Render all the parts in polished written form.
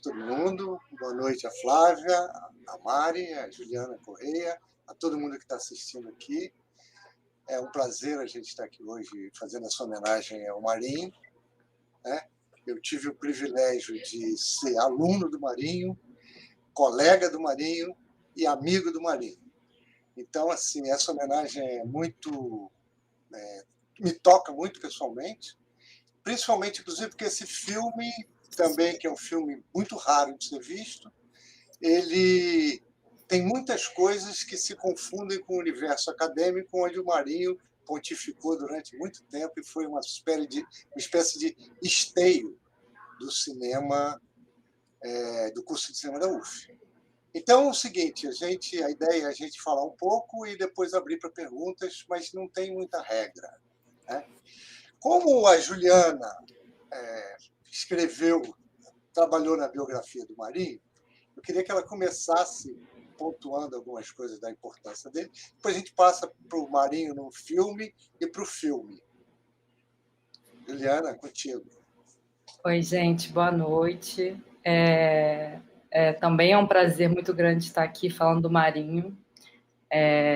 todo mundo. Boa noite a Flávia, a Mari, a Juliana Correia, a todo mundo que está assistindo aqui. É um prazer a gente estar aqui hoje fazendo essa homenagem ao Marinho, né? Eu tive o privilégio de ser aluno do Marinho, colega do Marinho e amigo do Marinho. Então, assim, essa homenagem é me toca muito pessoalmente, principalmente, inclusive, porque esse filme também, que é um filme muito raro de ser visto, ele tem muitas coisas que se confundem com o universo acadêmico, onde o Marinho pontificou durante muito tempo e foi uma espécie de esteio do cinema, do curso de cinema da UF. Então, é o seguinte, a ideia é a gente falar um pouco e depois abrir para perguntas, mas não tem muita regra, né? Como a Juliana trabalhou na biografia do Marinho, eu queria que ela começasse pontuando algumas coisas da importância dele. Depois a gente passa para o Marinho no filme e para o filme. Juliana, contigo. Oi, gente, boa noite. Também é um prazer muito grande estar aqui falando do Marinho.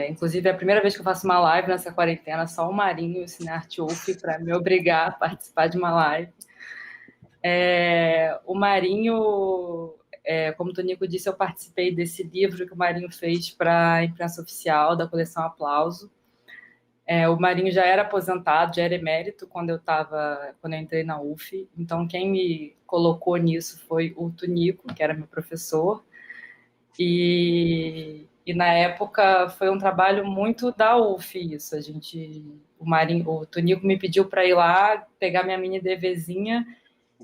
Inclusive, é a primeira vez que eu faço uma live nessa quarentena, só o Marinho e o Cinearte UF para me obrigar a participar de uma live. O Marinho, como o Tonico disse, eu participei desse livro que o Marinho fez para a imprensa oficial da coleção Aplauso. O Marinho já era aposentado, já era emérito quando eu entrei na UF. Então, quem me colocou nisso foi o Tonico, que era meu professor. E na época foi um trabalho muito da UF isso. O Tonico me pediu para ir lá, pegar minha mini DVzinha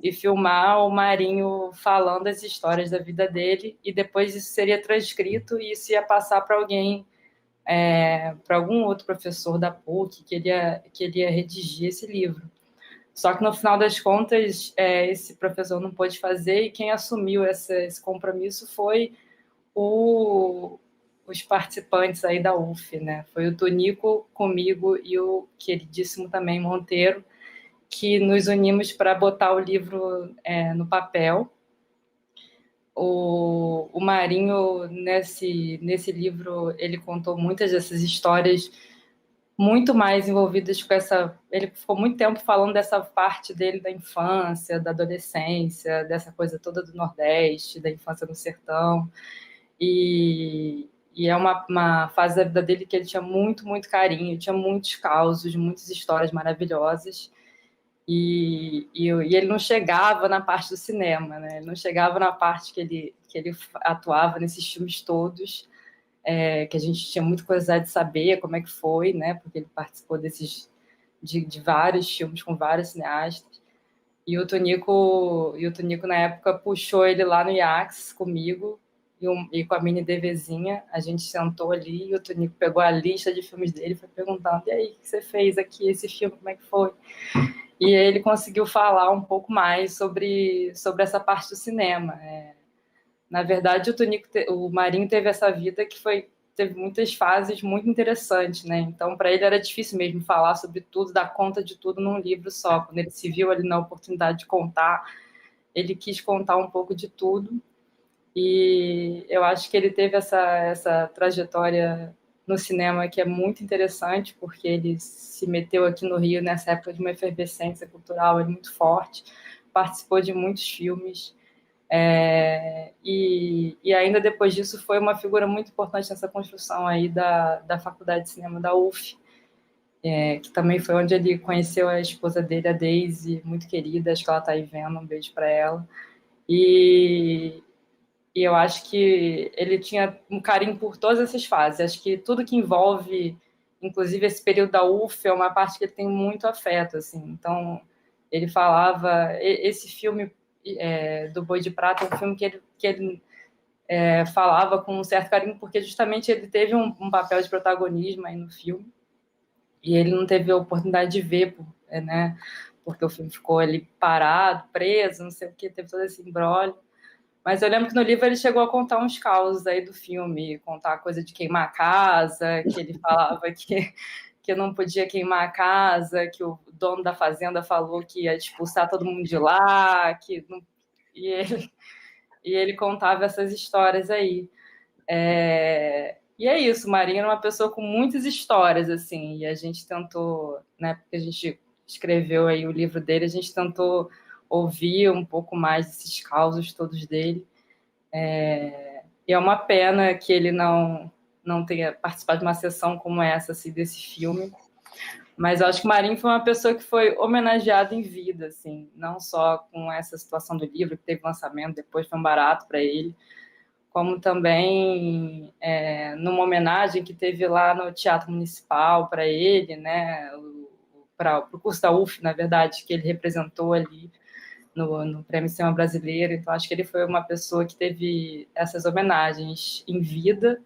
e filmar o Marinho falando as histórias da vida dele, e depois isso seria transcrito e isso ia passar para alguém, para algum outro professor da PUC que ele ia redigir esse livro. Só que no final das contas, esse professor não pôde fazer, e quem assumiu esse compromisso foi os participantes aí da UF, né? Foi o Tonico comigo e o queridíssimo também Monteiro, que nos unimos para botar o livro no papel. O Marinho, nesse livro, ele contou muitas dessas histórias muito mais envolvidas com essa... Ele ficou muito tempo falando dessa parte dele da infância, da adolescência, dessa coisa toda do Nordeste, da infância no sertão. E é uma fase da vida dele que ele tinha muito, muito carinho, tinha muitos causos, muitas histórias maravilhosas. E ele não chegava na parte do cinema, né? Ele não chegava na parte que ele atuava nesses filmes todos, que a gente tinha muita curiosidade de saber como é que foi, né? Porque ele participou de vários filmes com vários cineastas. E o Tonico, na época, puxou ele lá no IACS comigo e com a mini DVzinha. A gente sentou ali e o Tonico pegou a lista de filmes dele e foi perguntando: e aí, o que você fez aqui, esse filme, como é que foi? E ele conseguiu falar um pouco mais sobre essa parte do cinema. Na verdade, o Marinho teve essa vida que teve muitas fases muito interessantes, né? Então, para ele era difícil mesmo falar sobre tudo, dar conta de tudo num livro só. Quando ele se viu ali na oportunidade de contar, ele quis contar um pouco de tudo. E eu acho que ele teve essa trajetória no cinema que é muito interessante, porque ele se meteu aqui no Rio nessa época de uma efervescência cultural muito forte, participou de muitos filmes, e ainda depois disso foi uma figura muito importante nessa construção aí da Faculdade de Cinema da UF, que também foi onde ele conheceu a esposa dele, a Daisy, muito querida, acho que ela está aí vendo, um beijo para ela. E eu acho que ele tinha um carinho por todas essas fases. Acho que tudo que envolve, inclusive esse período da UF, é uma parte que ele tem muito afeto, assim. Então, ele falava... Esse filme do Boi de Prata é um filme que ele falava com um certo carinho, porque justamente ele teve um papel de protagonismo aí no filme, e ele não teve a oportunidade de ver, né? Porque o filme ficou ali parado, preso, não sei o que, teve todo esse imbróglio. Mas eu lembro que no livro ele chegou a contar uns causos aí do filme, contar a coisa de queimar a casa, que ele falava que não podia queimar a casa, que o dono da fazenda falou que ia expulsar todo mundo de lá, e e ele contava essas histórias aí. E é isso, o Marinho era uma pessoa com muitas histórias, assim, e a gente tentou, né, porque a gente escreveu aí o livro dele, a gente tentou ouvir um pouco mais desses causos todos dele. E é uma pena que ele não tenha participado de uma sessão como essa, assim, desse filme. Mas eu acho que o Marinho foi uma pessoa que foi homenageada em vida, assim, não só com essa situação do livro, que teve lançamento, depois foi um barato para ele, como também numa homenagem que teve lá no Teatro Municipal para ele, né, para o curso da UF, na verdade, que ele representou ali no Prêmio Cinema Brasileiro. Então, acho que ele foi uma pessoa que teve essas homenagens em vida,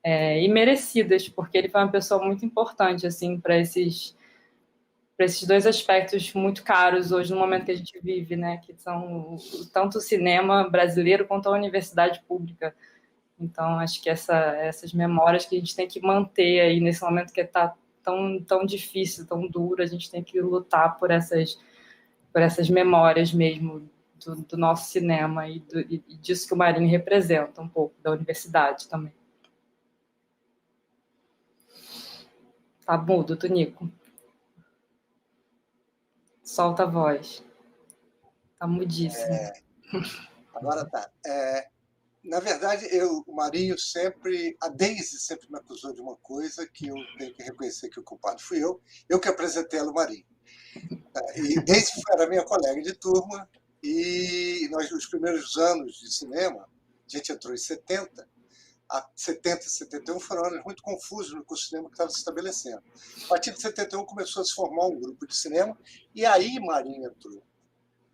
e merecidas, porque ele foi uma pessoa muito importante, assim, para esses dois aspectos muito caros hoje no momento que a gente vive, né? Que são tanto o cinema brasileiro quanto a universidade pública. Então, acho que essas memórias que a gente tem que manter aí nesse momento que está tão difícil, tão duro, a gente tem que lutar por essas memórias mesmo do nosso cinema e disso que o Marinho representa um pouco, da universidade também. Tá mudo, Tonico. Solta a voz. Tá mudíssimo. Agora tá. Na verdade, o Marinho sempre, a Daisy sempre me acusou de uma coisa que eu tenho que reconhecer que o culpado fui eu que apresentei ela ao Marinho. E Daisy era minha colega de turma, e nós, nos primeiros anos de cinema, a gente entrou em 70, a 70 e 71 foram anos muito confusos no curso de cinema que estava se estabelecendo. A partir de 71 começou a se formar um grupo de cinema, e aí Marinho entrou.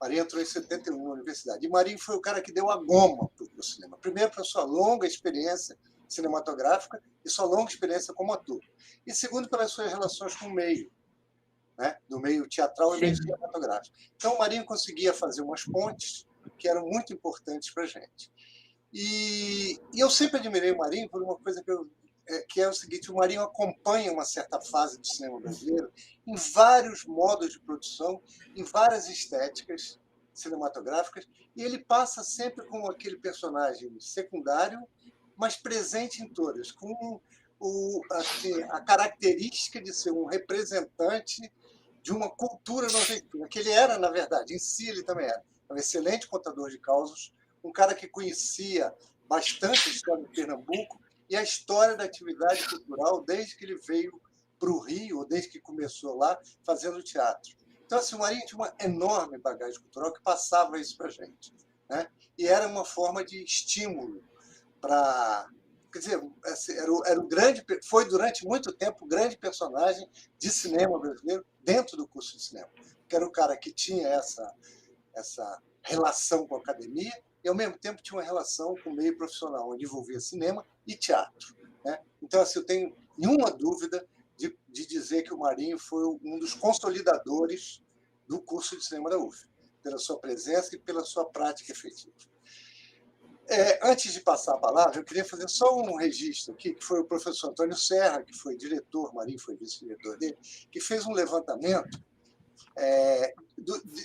Marinho entrou em 71 na universidade. E Marinho foi o cara que deu a goma para o cinema. Primeiro, pela sua longa experiência cinematográfica e sua longa experiência como ator. E segundo, pelas suas relações com o meio, né? Do meio teatral e meio cinematográfico. Então, o Marinho conseguia fazer umas pontes que eram muito importantes para a gente. E eu sempre admirei o Marinho por uma coisa que é o seguinte: o Marinho acompanha uma certa fase do cinema brasileiro em vários modos de produção, em várias estéticas cinematográficas, e ele passa sempre com aquele personagem secundário, mas presente em todas, com a característica de ser um representante de uma cultura nordestina, que ele era, na verdade, em si ele também era um excelente contador de causos, um cara que conhecia bastante a história de Pernambuco e a história da atividade cultural desde que ele veio para o Rio, ou desde que começou lá, fazendo teatro. Então, assim, o Marinho tinha uma enorme bagagem cultural que passava isso para a gente, né? E era uma forma de estímulo para... Quer dizer, era o grande, foi durante muito tempo o grande personagem de cinema brasileiro dentro do curso de cinema, que era o cara que tinha essa relação com a academia e, ao mesmo tempo, tinha uma relação com o meio profissional, onde envolvia cinema e teatro, né? Então, assim, eu tenho nenhuma dúvida de dizer que o Marinho foi um dos consolidadores do curso de cinema da UF, pela sua presença e pela sua prática efetiva. Antes de passar a palavra, eu queria fazer só um registro aqui, que foi o professor Antônio Serra, que foi diretor, Marinho foi vice-diretor dele, que fez um levantamento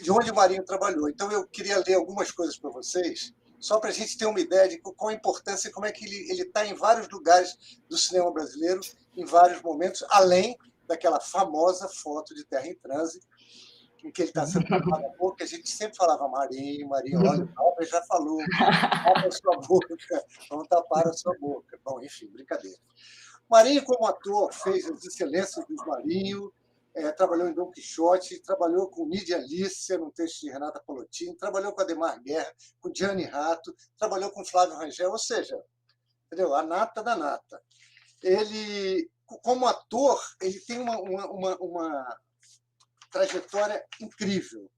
de onde o Marinho trabalhou. Então, eu queria ler algumas coisas para vocês, só para a gente ter uma ideia de qual a importância e como é que ele está em vários lugares do cinema brasileiro, em vários momentos, além daquela famosa foto de Terra em Transe, em que ele está sendo tapado a boca. A gente sempre falava: Marinho, olha, o Albert já falou, tapa a sua boca, vamos tapar a sua boca. Bom, enfim, brincadeira. Marinho, como ator, fez as excelências dos Marinho, trabalhou em Dom Quixote, trabalhou com Nídia Lícia, num texto de Renata Polottini, trabalhou com Ademar Guerra, com Gianni Rato, trabalhou com Flávio Rangel, ou seja, entendeu? A nata da nata. Ele, como ator, ele tem uma trajetória incrível.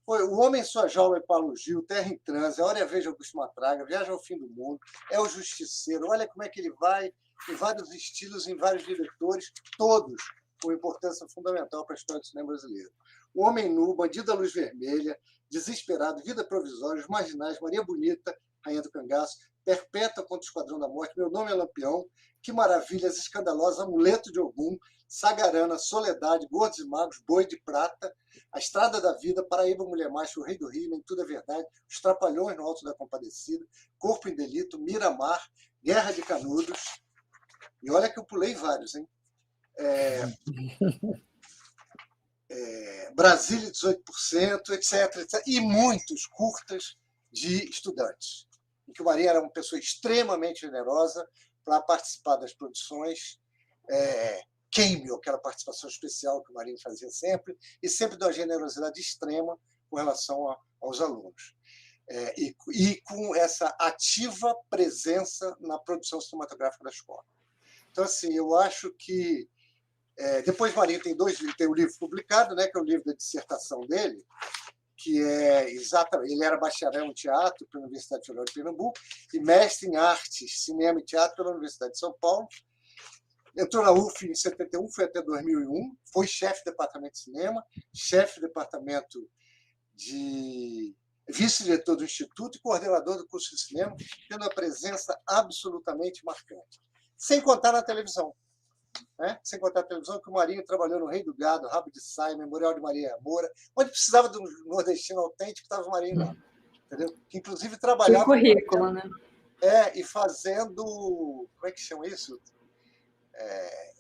Foi O Homem em Sua Jaula e Paulo Gil, Terra em Transe, A Hora e a Vez de Augusto Matraga, Viagem ao Fim do Mundo, É o Justiceiro. Olha como é que ele vai em vários estilos, em vários diretores, todos com importância fundamental para a história do cinema brasileiro. O Homem Nu, Bandido da Luz Vermelha, Desesperado, Vida Provisória, Os Marginais, Maria Bonita, Rainha do Cangaço, Perpétua contra o Esquadrão da Morte, Meu Nome é Lampião, Que Maravilhas, Escandalosa, Amuleto de Ogum, Sagarana, Soledade, Gordos e Magos, Boi de Prata, A Estrada da Vida, Paraíba, Mulher Macho, O Rei do Rio, Nem Tudo é Verdade, Os Trapalhões no Alto da Compadecida, Corpo em Delito, Miramar, Guerra de Canudos. E olha que eu pulei vários, hein? Brasília 18%, etc, etc. E muitos curtas de estudantes. Em que o Marinho era uma pessoa extremamente generosa para participar das produções. Cameo, aquela participação especial que o Marinho fazia sempre, e sempre de uma generosidade extrema com relação aos alunos. E com essa ativa presença na produção cinematográfica da escola. Então, assim, eu acho que... depois, Marinho tem um livro publicado, né, que é o livro da dissertação dele, que é exatamente... Ele era bacharel em teatro pela Universidade Federal de Pernambuco e mestre em artes, cinema e teatro pela Universidade de São Paulo. Entrou na UF em 71, foi até 2001, foi chefe de departamento de cinema, chefe de departamento de... vice-diretor do Instituto e coordenador do curso de cinema, tendo uma presença absolutamente marcante. Sem contar na televisão. Né? Sem contar a televisão, que o Marinho trabalhou no Rei do Gado, Rabo de Saia, Memorial de Maria Moura, onde precisava de um nordestino autêntico, estava o Marinho lá. Entendeu? Que, inclusive, trabalhava... O currículo, né? E fazendo... Como é que chama isso?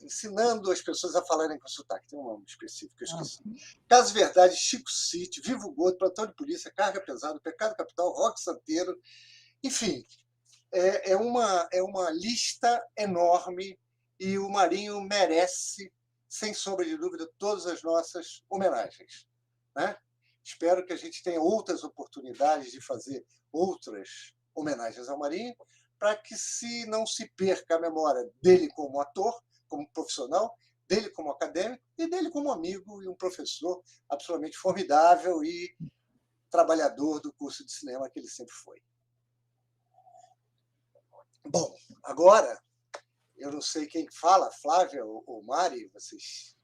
Ensinando as pessoas a falarem com sotaque. Tem um nome específico que eu esqueci. Caso Verdade, Chico City, Vivo Gordo, Plantão de Polícia, Carga Pesada, Pecado Capital, Rock Santeiro. Enfim, é uma lista enorme e o Marinho merece, sem sombra de dúvida, todas as nossas homenagens. Né? Espero que a gente tenha outras oportunidades de fazer outras homenagens ao Marinho, para que não se perca a memória dele como ator, como profissional, dele como acadêmico e dele como amigo e um professor absolutamente formidável e trabalhador do curso de cinema que ele sempre foi. Bom, agora, eu não sei quem fala, Flávia ou Mari, vocês...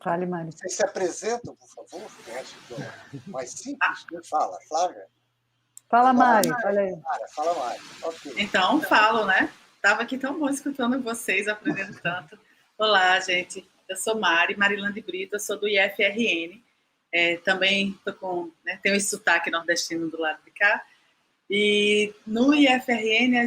Fale, Mari. Vocês se apresentam, por favor? Eu acho que é mais simples. Quem fala? Flávia? Fala, Mari. Fala aí. Fala, Mari. Okay. Então, falo, né? Estava aqui tão bom escutando vocês, aprendendo tanto. Olá, gente. Eu sou Marilande Brito, eu sou do IFRN. Também tenho esse sotaque nordestino do lado de cá. E no IFRN,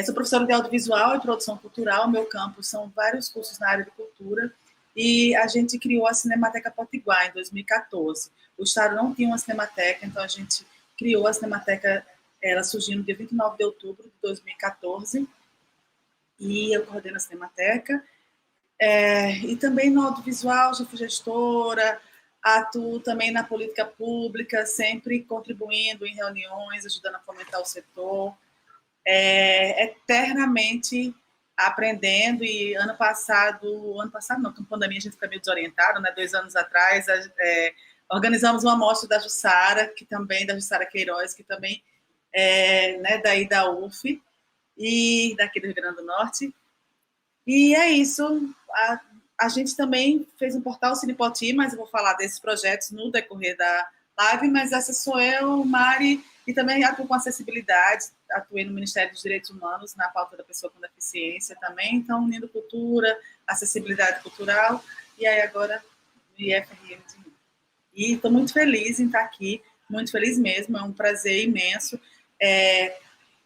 sou professora de audiovisual e produção cultural. Meu campus são vários cursos na área de cultura. E a gente criou a Cinemateca Potiguar em 2014. O Estado não tinha uma cinemateca, então a gente criou a Cinemateca. Ela surgiu no dia 29 de outubro de 2014. E eu coordeno a Cinemateca. E também no audiovisual, já fui gestora, atuo também na política pública, sempre contribuindo em reuniões, ajudando a fomentar o setor. Eternamente aprendendo, e ano passado não, com pandemia a gente fica meio desorientado, né? 2 anos atrás, organizamos uma mostra da Jussara, da Jussara Queiroz, que também né, daí da UF, e daqui do Rio Grande do Norte. E é isso. A gente também fez um portal Cinepoti, mas eu vou falar desses projetos no decorrer da live, mas essa sou eu, Mari, e também atuo com acessibilidade, atuei no Ministério dos Direitos Humanos, na pauta da pessoa com deficiência também, então unindo cultura, acessibilidade cultural, e aí agora no IFRN de novo. E estou muito feliz em estar aqui, muito feliz mesmo, é um prazer imenso.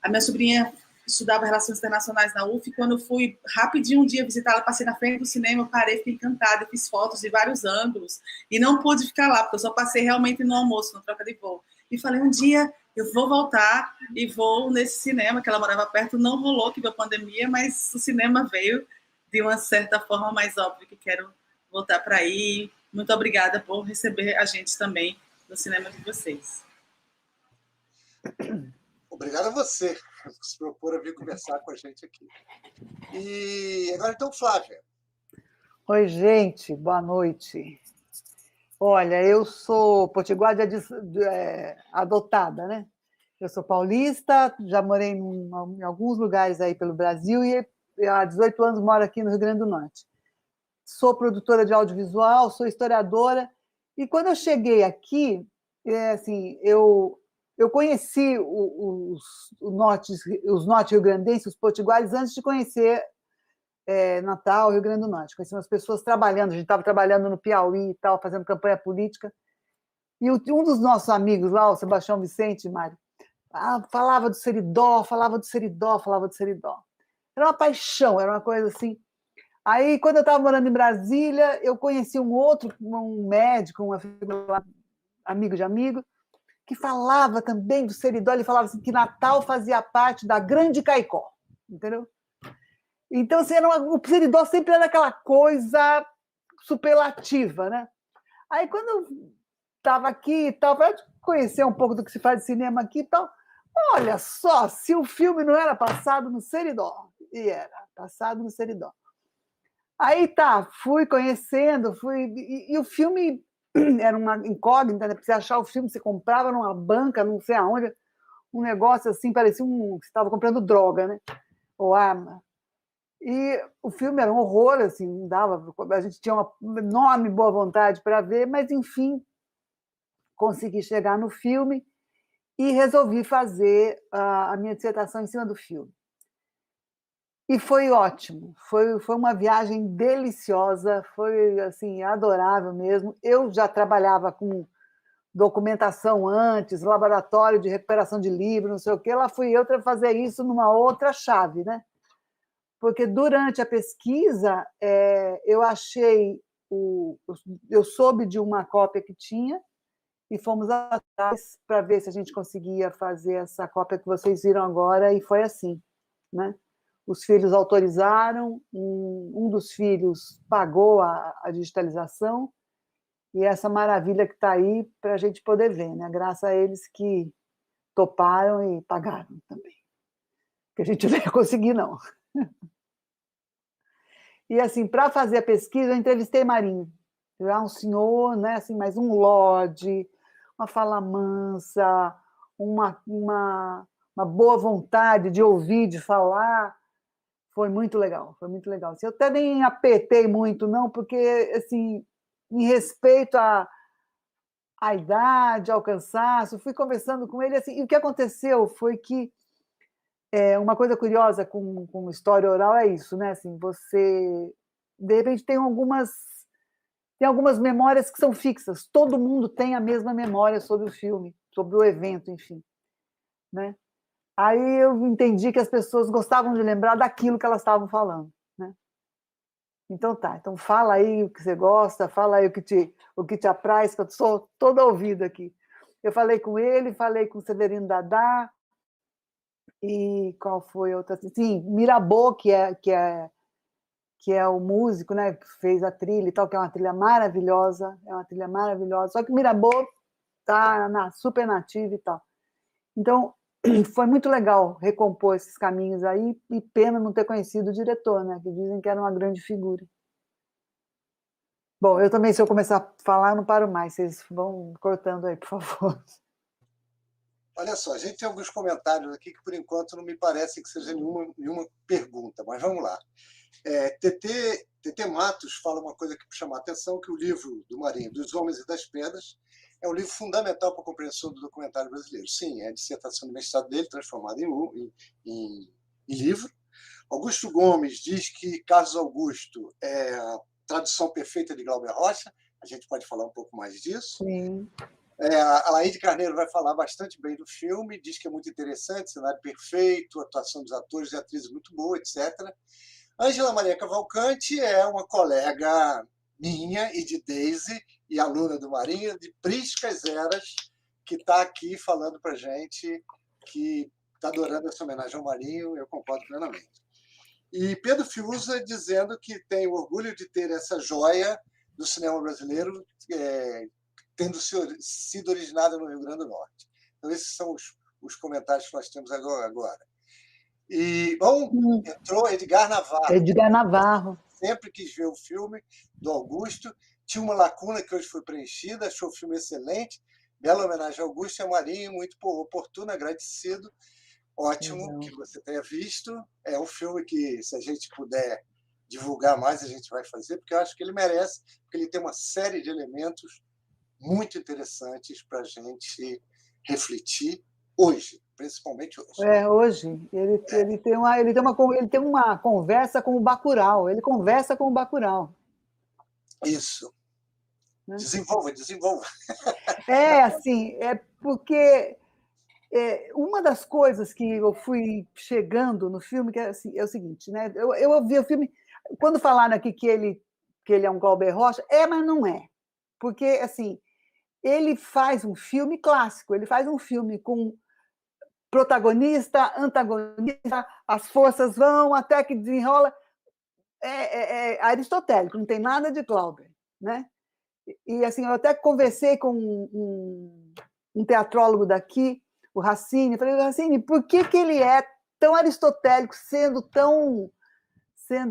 A minha sobrinha estudava Relações Internacionais na UF, e quando eu fui rapidinho um dia visitá-la, passei na frente do cinema, eu parei, fiquei encantada, eu fiz fotos de vários ângulos, e não pude ficar lá, porque eu só passei realmente no almoço, na troca de voo. E falei, um dia eu vou voltar e vou nesse cinema, que ela morava perto, não rolou, que veio a pandemia, mas o cinema veio de uma certa forma mais óbvia, que quero voltar para aí. Muito obrigada por receber a gente também no cinema de vocês. Obrigado a você por se propor a vir conversar com a gente aqui. E agora, então, Flávia. Oi, gente, boa noite. Olha, eu sou potiguar adotada, né? Eu sou paulista, já morei em alguns lugares aí pelo Brasil e há 18 anos moro aqui no Rio Grande do Norte. Sou produtora de audiovisual, sou historiadora, e quando eu cheguei aqui, assim, eu eu conheci os norte rio-grandenses, os potiguares, antes de conhecer Natal, Rio Grande do Norte. Conheci umas pessoas trabalhando, a gente estava trabalhando no Piauí e tal, fazendo campanha política. E um dos nossos amigos lá, o Sebastião Vicente, Mário, falava do Seridó, falava do Seridó, falava do Seridó. Era uma paixão, era uma coisa assim. Aí, quando eu estava morando em Brasília, eu conheci um médico, amigo de amigo, que falava também do Seridó. Ele falava assim, que Natal fazia parte da Grande Caicó, entendeu? Então, assim, o Seridó sempre era aquela coisa superlativa, né? Aí, quando eu estava aqui e tal, para conhecer um pouco do que se faz de cinema aqui e tal, olha só, se o filme não era passado no Seridó. E era, passado no Seridó. Aí tá, fui conhecendo, e o filme era uma incógnita, né? Para você achar o filme, você comprava numa banca, não sei aonde, um negócio assim, parecia você estava comprando droga, né? Ou arma. E o filme era um horror, assim, não dava, a gente tinha uma enorme boa vontade para ver, mas, enfim, consegui chegar no filme e resolvi fazer a minha dissertação em cima do filme. E foi ótimo, foi uma viagem deliciosa, foi assim, adorável mesmo. Eu já trabalhava com documentação antes, laboratório de recuperação de livros, não sei o quê, lá fui eu para fazer isso numa outra chave, né? Porque durante a pesquisa eu soube de uma cópia que tinha e fomos atrás para ver se a gente conseguia fazer essa cópia que vocês viram agora, e foi assim, né? Os filhos autorizaram, um dos filhos pagou a digitalização, e essa maravilha que está aí para a gente poder ver, né? Graças a eles que toparam e pagaram também. Que a gente não ia conseguir, não. E, assim, para fazer a pesquisa, eu entrevistei Marinho. Já um senhor, né, assim, mais um lorde, uma fala mansa, uma boa vontade de ouvir, de falar. Foi muito legal, foi muito legal. Assim, eu até nem apertei muito, não, porque, assim, em respeito à idade, ao cansaço, fui conversando com ele, assim, e o que aconteceu foi que uma coisa curiosa com história oral é isso, né? Assim, você, de repente, tem algumas memórias que são fixas. Todo mundo tem a mesma memória sobre o filme, sobre o evento, enfim, né? Aí eu entendi que as pessoas gostavam de lembrar daquilo que elas estavam falando, né? Então tá, então fala aí o que você gosta, fala aí o que te apraz, que eu sou toda ouvida aqui. Eu falei com ele, falei com o Severino Dadá, e qual foi a outra? Sim, Mirabô, que é o músico, né, que fez a trilha e tal, que é uma trilha maravilhosa, só que Mirabô está super nativa e tal. Então, foi muito legal recompor esses caminhos aí, e pena não ter conhecido o diretor, né, que dizem que era uma grande figura. Bom, eu também, se eu começar a falar, eu não paro mais, vocês vão cortando aí, por favor. Olha só, a gente tem alguns comentários aqui que, por enquanto, não me parece que seja nenhuma pergunta, mas vamos lá. TT Matos fala uma coisa que chama a atenção, que o livro do Marinho, Dos Homens e das Pedras, é um livro fundamental para a compreensão do documentário brasileiro. Sim, é a dissertação de mestrado dele, transformada em livro. Augusto Gomes diz que Carlos Augusto é a tradução perfeita de Glauber Rocha. A gente pode falar um pouco mais disso. Sim. A Laíde Carneiro vai falar bastante bem do filme, diz que é muito interessante, cenário perfeito, atuação dos atores e atrizes muito boa, etc. Ângela Maria Cavalcante é uma colega minha e de Daisy, e aluna do Marinho, de priscas eras, que está aqui falando para a gente que está adorando essa homenagem ao Marinho, eu concordo plenamente. E Pedro Fiuza dizendo que tem orgulho de ter essa joia do cinema brasileiro, tendo sido originada no Rio Grande do Norte. Então, esses são os comentários que nós temos agora. E, bom, entrou Edgar Navarro. Edgar Navarro. Sempre quis ver o filme do Augusto. Tinha uma lacuna que hoje foi preenchida, achou o filme excelente. Bela homenagem ao Augusto e ao Marinho, muito oportuno, agradecido. Ótimo que você tenha visto. É um filme que, se a gente puder divulgar mais, a gente vai fazer, porque eu acho que ele merece, porque ele tem uma série de elementos muito interessantes para a gente refletir hoje, principalmente hoje. Hoje. Ele tem uma conversa com o Bacurau. Ele conversa com o Bacurau. Isso. Né? Desenvolva. Assim, porque uma das coisas que eu fui chegando no filme que assim, é o seguinte, né? Eu vi o filme, quando falaram aqui que ele é um Glauber Rocha, mas não é. Porque, assim, ele faz um filme clássico, ele faz um filme com protagonista, antagonista, as forças vão até que desenrola. Aristotélico, não tem nada de Glauber, né? E assim, eu até conversei com um teatrólogo daqui, o Racine, falei, Racine, por que ele é tão aristotélico, sendo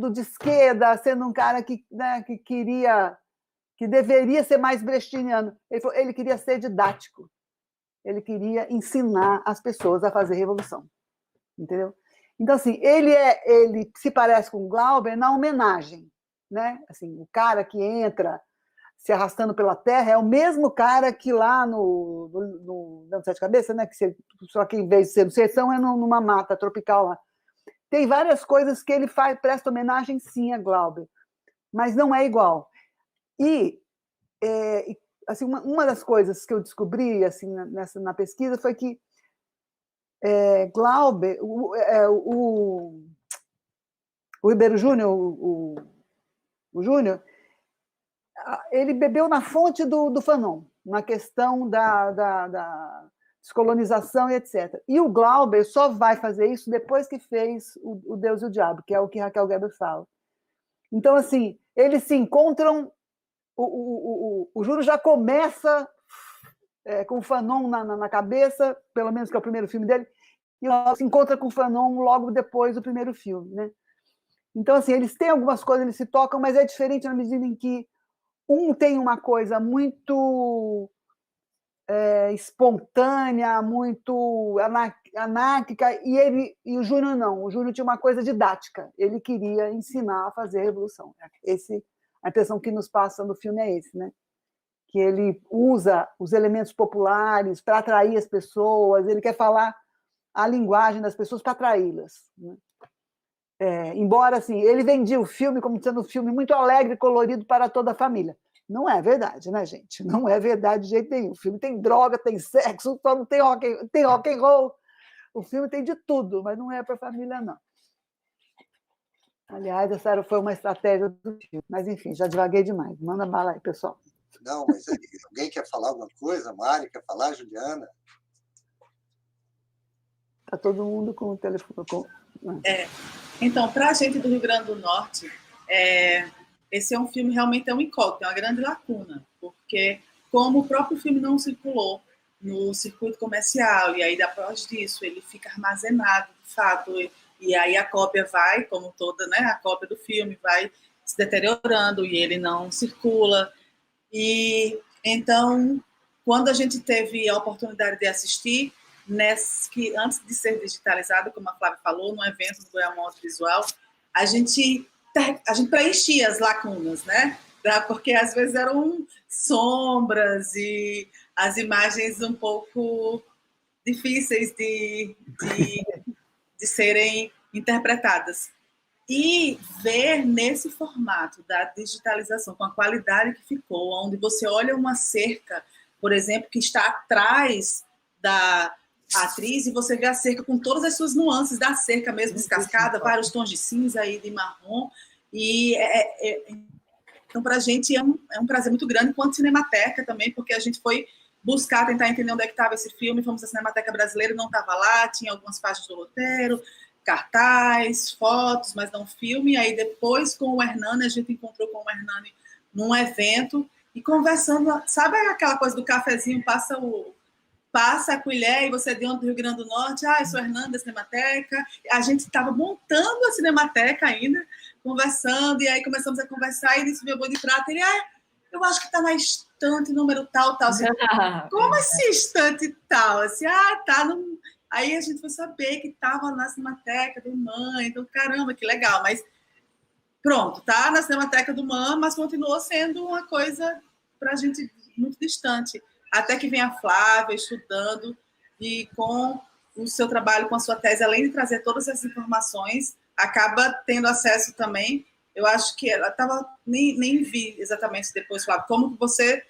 de esquerda, sendo um cara que, né, que deveria ser mais brechtiano? Ele falou, ele queria ser didático, ele queria ensinar as pessoas a fazer revolução, entendeu? Então, assim, ele se parece com o Glauber na homenagem, né? Assim, o cara que entra se arrastando pela terra é o mesmo cara que lá no Sete Cabeças, né? Só que em vez de ser no sertão é numa mata tropical lá. Tem várias coisas que ele presta homenagem, sim, a Glauber, mas não é igual. E assim, uma das coisas que eu descobri assim na pesquisa foi que Glauber, o Ribeiro Júnior, o Júnior, ele bebeu na fonte do Fanon, na questão da descolonização e etc. E o Glauber só vai fazer isso depois que fez o Deus e o Diabo, que é o que Raquel Geber fala. Então, assim, eles se encontram, o Júlio já começa com o Fanon na cabeça, pelo menos que é o primeiro filme dele, e se encontra com o Fanon logo depois do primeiro filme, né? Então, assim, eles têm algumas coisas, eles se tocam, mas é diferente na medida em que um tem uma coisa muito espontânea, muito anárquica, e o Júnior não. O Júnior tinha uma coisa didática. Ele queria ensinar a fazer a revolução. A impressão que nos passa no filme é esse, né? Que ele usa os elementos populares para atrair as pessoas, ele quer falar a linguagem das pessoas para atraí-las, né? Embora assim, ele vendia o filme como sendo um filme muito alegre e colorido para toda a família. Não é verdade, né, gente? Não é verdade de jeito nenhum. O filme tem droga, tem sexo, só não tem rock and roll. O filme tem de tudo, mas não é para a família, não. Aliás, essa foi uma estratégia do filme. Mas, enfim, já divaguei demais. Manda bala aí, pessoal. Não, mas alguém quer falar alguma coisa? Mari quer falar? Juliana? Está todo mundo com o telefone. Então, para a gente do Rio Grande do Norte, esse é um filme realmente um incógnito, é uma grande lacuna, porque como o próprio filme não circulou no circuito comercial, e aí depois disso ele fica armazenado, de fato, e aí a cópia vai, como toda, né, a cópia do filme vai se deteriorando e ele não circula. E então, quando a gente teve a oportunidade de assistir, que antes de ser digitalizado, como a Flávia falou, no evento do Goiamão Audiovisual, a gente preenchia as lacunas, né? Porque às vezes eram sombras e as imagens um pouco difíceis de serem interpretadas. E ver nesse formato da digitalização, com a qualidade que ficou, onde você olha uma cerca, por exemplo, que está atrás da atriz, e você vê a cerca com todas as suas nuances da cerca mesmo, descascada, vários tons de cinza e de marrom. E então, para a gente é um prazer muito grande, quanto Cinemateca também, porque a gente foi buscar, tentar entender onde é que estava esse filme, fomos à Cinemateca Brasileira, não estava lá, tinha algumas páginas do roteiro, cartaz, fotos, mas não filme. Aí depois, com o Hernani, a gente encontrou com o Hernani num evento, e conversando, sabe aquela coisa do cafezinho, passa a colher e você é de onde, do Rio Grande do Norte? Eu sou Hernani da Cinemateca. A gente estava montando a Cinemateca ainda, conversando, e aí começamos a conversar, e ele subiu o boi de prata, ele, eu acho que está na estante número tal. Assim, como assim estante tal? Assim, tá no... Aí a gente foi saber que estava na Cinemateca do MAM, então, caramba, que legal, mas pronto, tá na Cinemateca do MAM, mas continuou sendo uma coisa para a gente muito distante. Até que vem a Flávia estudando e com o seu trabalho, com a sua tese, além de trazer todas essas informações, acaba tendo acesso também. Eu acho que ela estava, nem vi exatamente depois, Flávio, como que você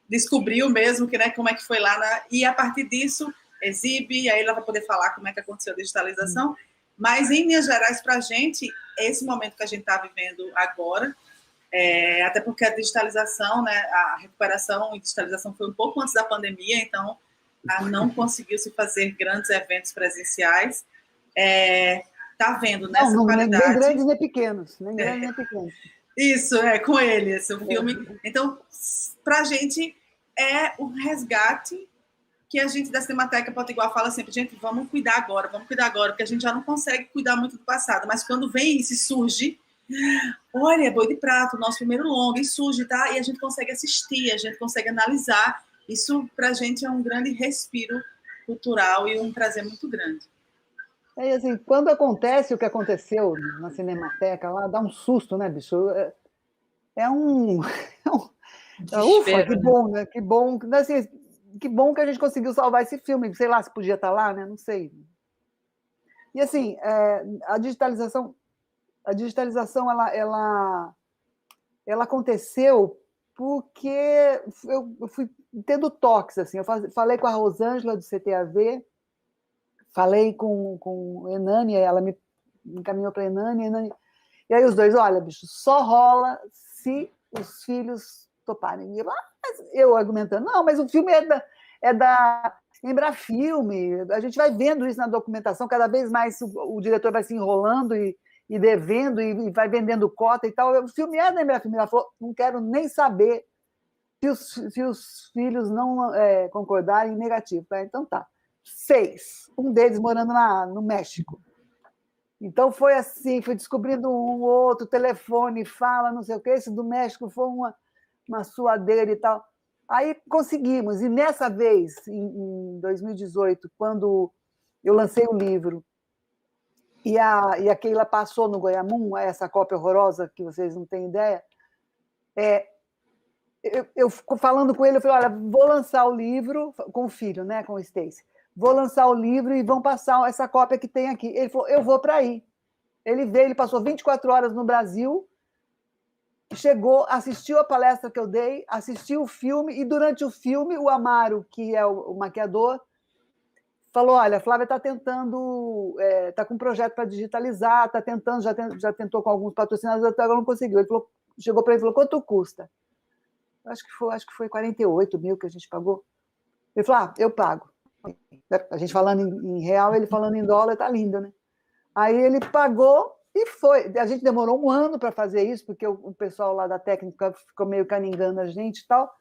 descobriu mesmo, que, né, como é que foi lá, e a partir disso exibe, e aí ela vai poder falar como é que aconteceu a digitalização, mas em Minas Gerais, para a gente, esse momento que a gente está vivendo agora, até porque a digitalização, né, a recuperação e digitalização foi um pouco antes da pandemia, então não conseguiu se fazer grandes eventos presenciais. Tá vendo nessa qualidade. Nem grandes nem pequenos, nem grandes nem pequenos. Isso, com ele, esse filme. Então, para a gente, é o resgate que a gente da Cinemateca Potiguar fala sempre, gente, vamos cuidar agora, porque a gente já não consegue cuidar muito do passado, mas quando vem isso e surge, olha, Boi de Prata, o nosso primeiro longa, e surge, tá? E a gente consegue assistir, a gente consegue analisar. Isso, para a gente, é um grande respiro cultural e um prazer muito grande. E assim, quando acontece o que aconteceu na Cinemateca, lá dá um susto, né, bicho? Ufa, que bom, né? Que bom, assim, que bom que a gente conseguiu salvar esse filme. Sei lá se podia estar lá, né? Não sei. E assim, a digitalização ela aconteceu porque eu fui tendo toques, assim. Eu falei com a Rosângela do CTAV, falei com a Enani, ela me encaminhou para a Enani, e aí os dois, olha, bicho, só rola se os filhos toparem. E eu argumentando, não, mas o filme é da Embrafilme, a gente vai vendo isso na documentação, cada vez mais o diretor vai se enrolando e devendo, e vai vendendo cota e tal. O filme é da Embrafilme. Ela falou, não quero nem saber se os filhos não concordarem, negativo. Então tá. 6. Um deles morando no México. Então foi assim, fui descobrindo um outro, telefone, fala, não sei o quê. Esse do México foi uma suadeira e tal. Aí conseguimos. E nessa vez, em 2018, quando eu lancei o livro, e a Keila passou no Goiamum, essa cópia horrorosa que vocês não têm ideia, eu falando com ele, eu falei, olha, vou lançar o livro, com o filho, né, com o Stacy, vou lançar o livro e vão passar essa cópia que tem aqui. Ele falou, eu vou para aí. Ele veio, ele passou 24 horas no Brasil, chegou, assistiu a palestra que eu dei, assistiu o filme, e durante o filme, o Amaro, que é o maquiador, falou, olha, a Flávia está tentando, está com um projeto para digitalizar, está tentando, já tentou com alguns patrocinadores, até agora não conseguiu. Ele falou, chegou para ele e falou, quanto custa? Acho que foi 48 mil que a gente pagou. Ele falou, eu pago. A gente falando em real, ele falando em dólar, tá lindo, né? Aí ele pagou e foi. A gente demorou um ano para fazer isso, porque o pessoal lá da técnica ficou meio caningando a gente e tal.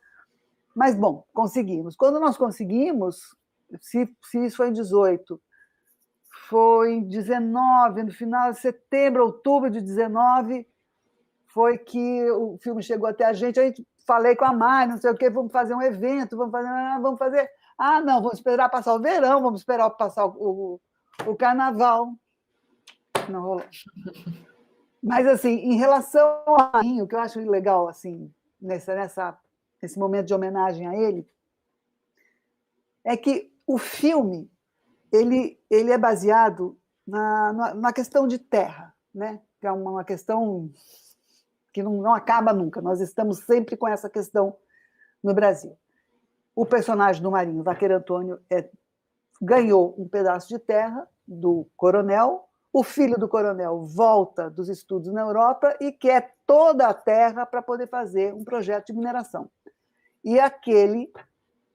Mas, bom, conseguimos. Quando nós conseguimos, se isso foi em 18, foi em 19, no final de setembro, outubro de 19, foi que o filme chegou até a gente falei com a Mari, não sei o quê, vamos fazer um evento, vamos fazer... Ah, não, vamos esperar passar o verão, vamos esperar passar o carnaval. Não rolou. Mas, assim, em relação ao Marinho, o que eu acho legal, assim, nesse momento de homenagem a ele, é que o filme ele é baseado na questão de terra, né? Que é uma questão que não acaba nunca. Nós estamos sempre com essa questão no Brasil. O personagem do Marinho, Vaqueiro Antônio, ganhou um pedaço de terra do coronel. O filho do coronel volta dos estudos na Europa e quer toda a terra para poder fazer um projeto de mineração. E aquele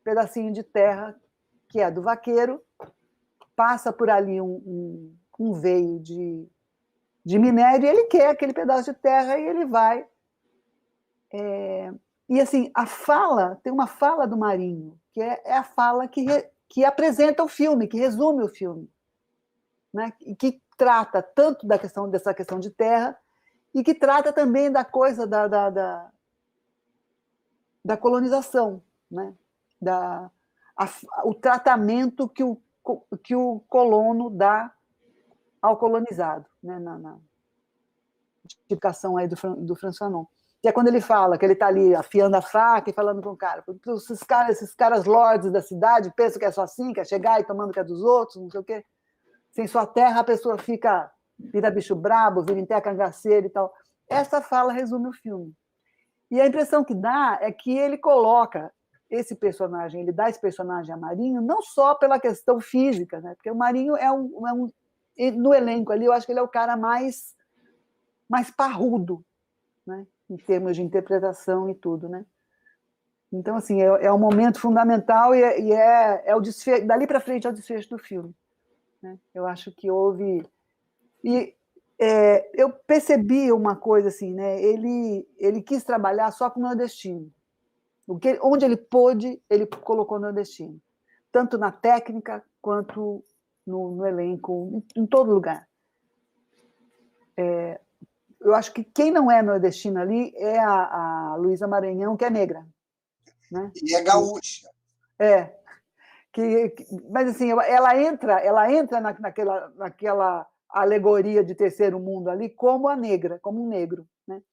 pedacinho de terra, que é do vaqueiro, passa por ali um veio de minério, e ele quer aquele pedaço de terra e ele vai. E assim, tem uma fala do Marinho, que é a fala que apresenta o filme, que resume o filme, né? E que trata tanto dessa questão de terra e que trata também da coisa da colonização, né? O tratamento que o colono dá ao colonizado, né? Na tipificação aí do François Fanon. que é quando ele fala que ele está ali afiando a faca e falando com o cara. Esses caras lords da cidade pensam que é só assim, que é chegar e tomando o que é dos outros, não sei o quê. Sem sua terra, a pessoa vira bicho brabo, vira inteira cangaceira e tal. Essa fala resume o filme. E a impressão que dá é que ele coloca esse personagem, ele dá esse personagem a Marinho, não só pela questão física, né? Porque o Marinho no elenco ali, eu acho que ele é o cara mais parrudo, né? Em termos de interpretação e tudo, né? Então, assim, é um momento fundamental e é o desfecho, dali para frente é o desfecho do filme, né? Eu acho que houve... E eu percebi uma coisa assim, né? Ele quis trabalhar só com o nordestino. Onde ele pôde, ele colocou o nordestino. Tanto na técnica, quanto no elenco, em todo lugar. Eu acho que quem não é nordestina ali é a Luísa Maranhão, que é negra. Né? E é gaúcha. Mas assim, ela entra naquela alegoria de terceiro mundo ali como a negra, como um negro. Né?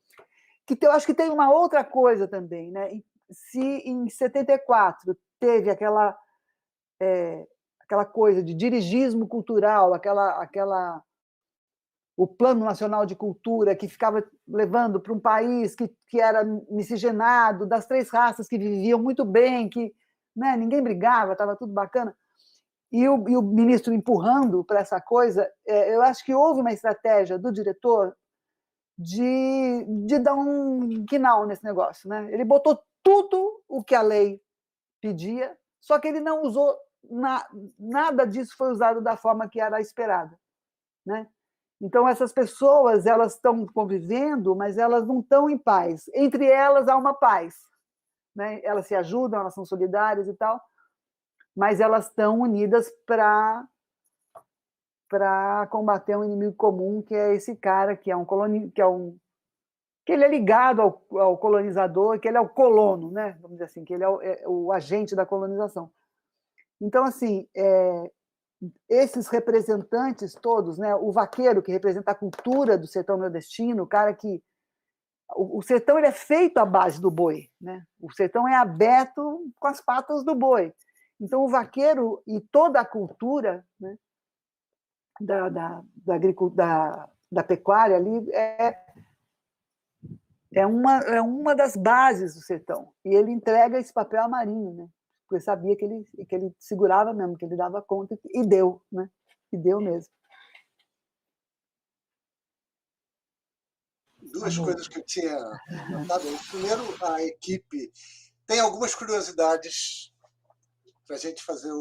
Que eu acho que tem uma outra coisa também. Né? Se em 74 teve aquela coisa de dirigismo cultural, o Plano Nacional de Cultura, que ficava levando para um país que era miscigenado, das 3 raças que viviam muito bem, que, né, ninguém brigava, estava tudo bacana, e o ministro empurrando para essa coisa, eu acho que houve uma estratégia do diretor de dar um quinal nesse negócio. Né? Ele botou tudo o que a lei pedia, só que ele não usou, nada disso foi usado da forma que era esperada. Né? Então, essas pessoas elas estão convivendo, mas elas não estão em paz. Entre elas há uma paz. Né? Elas se ajudam, elas são solidárias e tal, mas elas estão unidas para combater um inimigo comum, que é esse cara que que ele é ligado ao colonizador, que ele é o colono, né? Vamos dizer assim, que ele é o agente da colonização. Então, assim, esses representantes todos, né? O vaqueiro, que representa a cultura do sertão nordestino, o cara que... O sertão ele é feito à base do boi. Né? O sertão é aberto com as patas do boi. Então, o vaqueiro e toda a cultura, né, da pecuária ali é uma das bases do sertão. E ele entrega esse papel a Marinho, né? Porque sabia que ele segurava mesmo, que ele dava conta, e deu, né? E deu mesmo. Duas coisas que eu tinha notado. Primeiro, a equipe tem algumas curiosidades para a gente fazer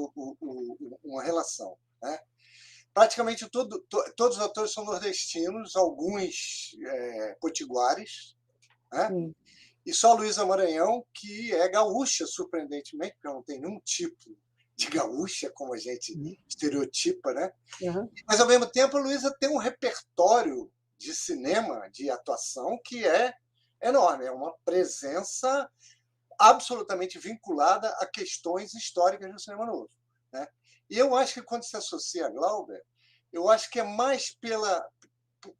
uma relação. Né? Praticamente todos os atores são nordestinos, alguns potiguares, né? E só a Luísa Maranhão, que é gaúcha, surpreendentemente, porque ela não tem nenhum tipo de gaúcha, como a gente estereotipa, né? Uhum. Mas, ao mesmo tempo, a Luísa tem um repertório de cinema, de atuação, que é enorme. É uma presença absolutamente vinculada a questões históricas do cinema novo. Né? E eu acho que, quando se associa a Glauber, eu acho que é mais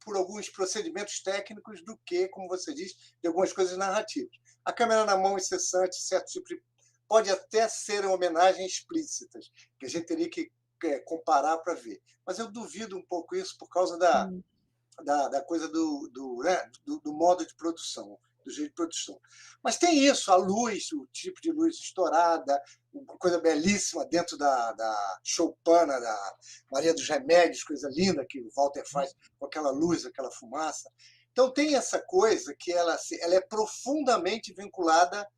por alguns procedimentos técnicos do que, como você diz, de algumas coisas narrativas. A câmera na mão incessante, certo tipo de... pode até ser homenagens explícitas, que a gente teria que comparar para ver. Mas eu duvido um pouco isso por causa da coisa do modo de produção, do jeito de produção. Mas tem isso, a luz, o tipo de luz estourada, uma coisa belíssima dentro da choupana, da Maria dos Remédios, coisa linda que o Walter faz com aquela luz, aquela fumaça. Então tem essa coisa que ela é profundamente vinculada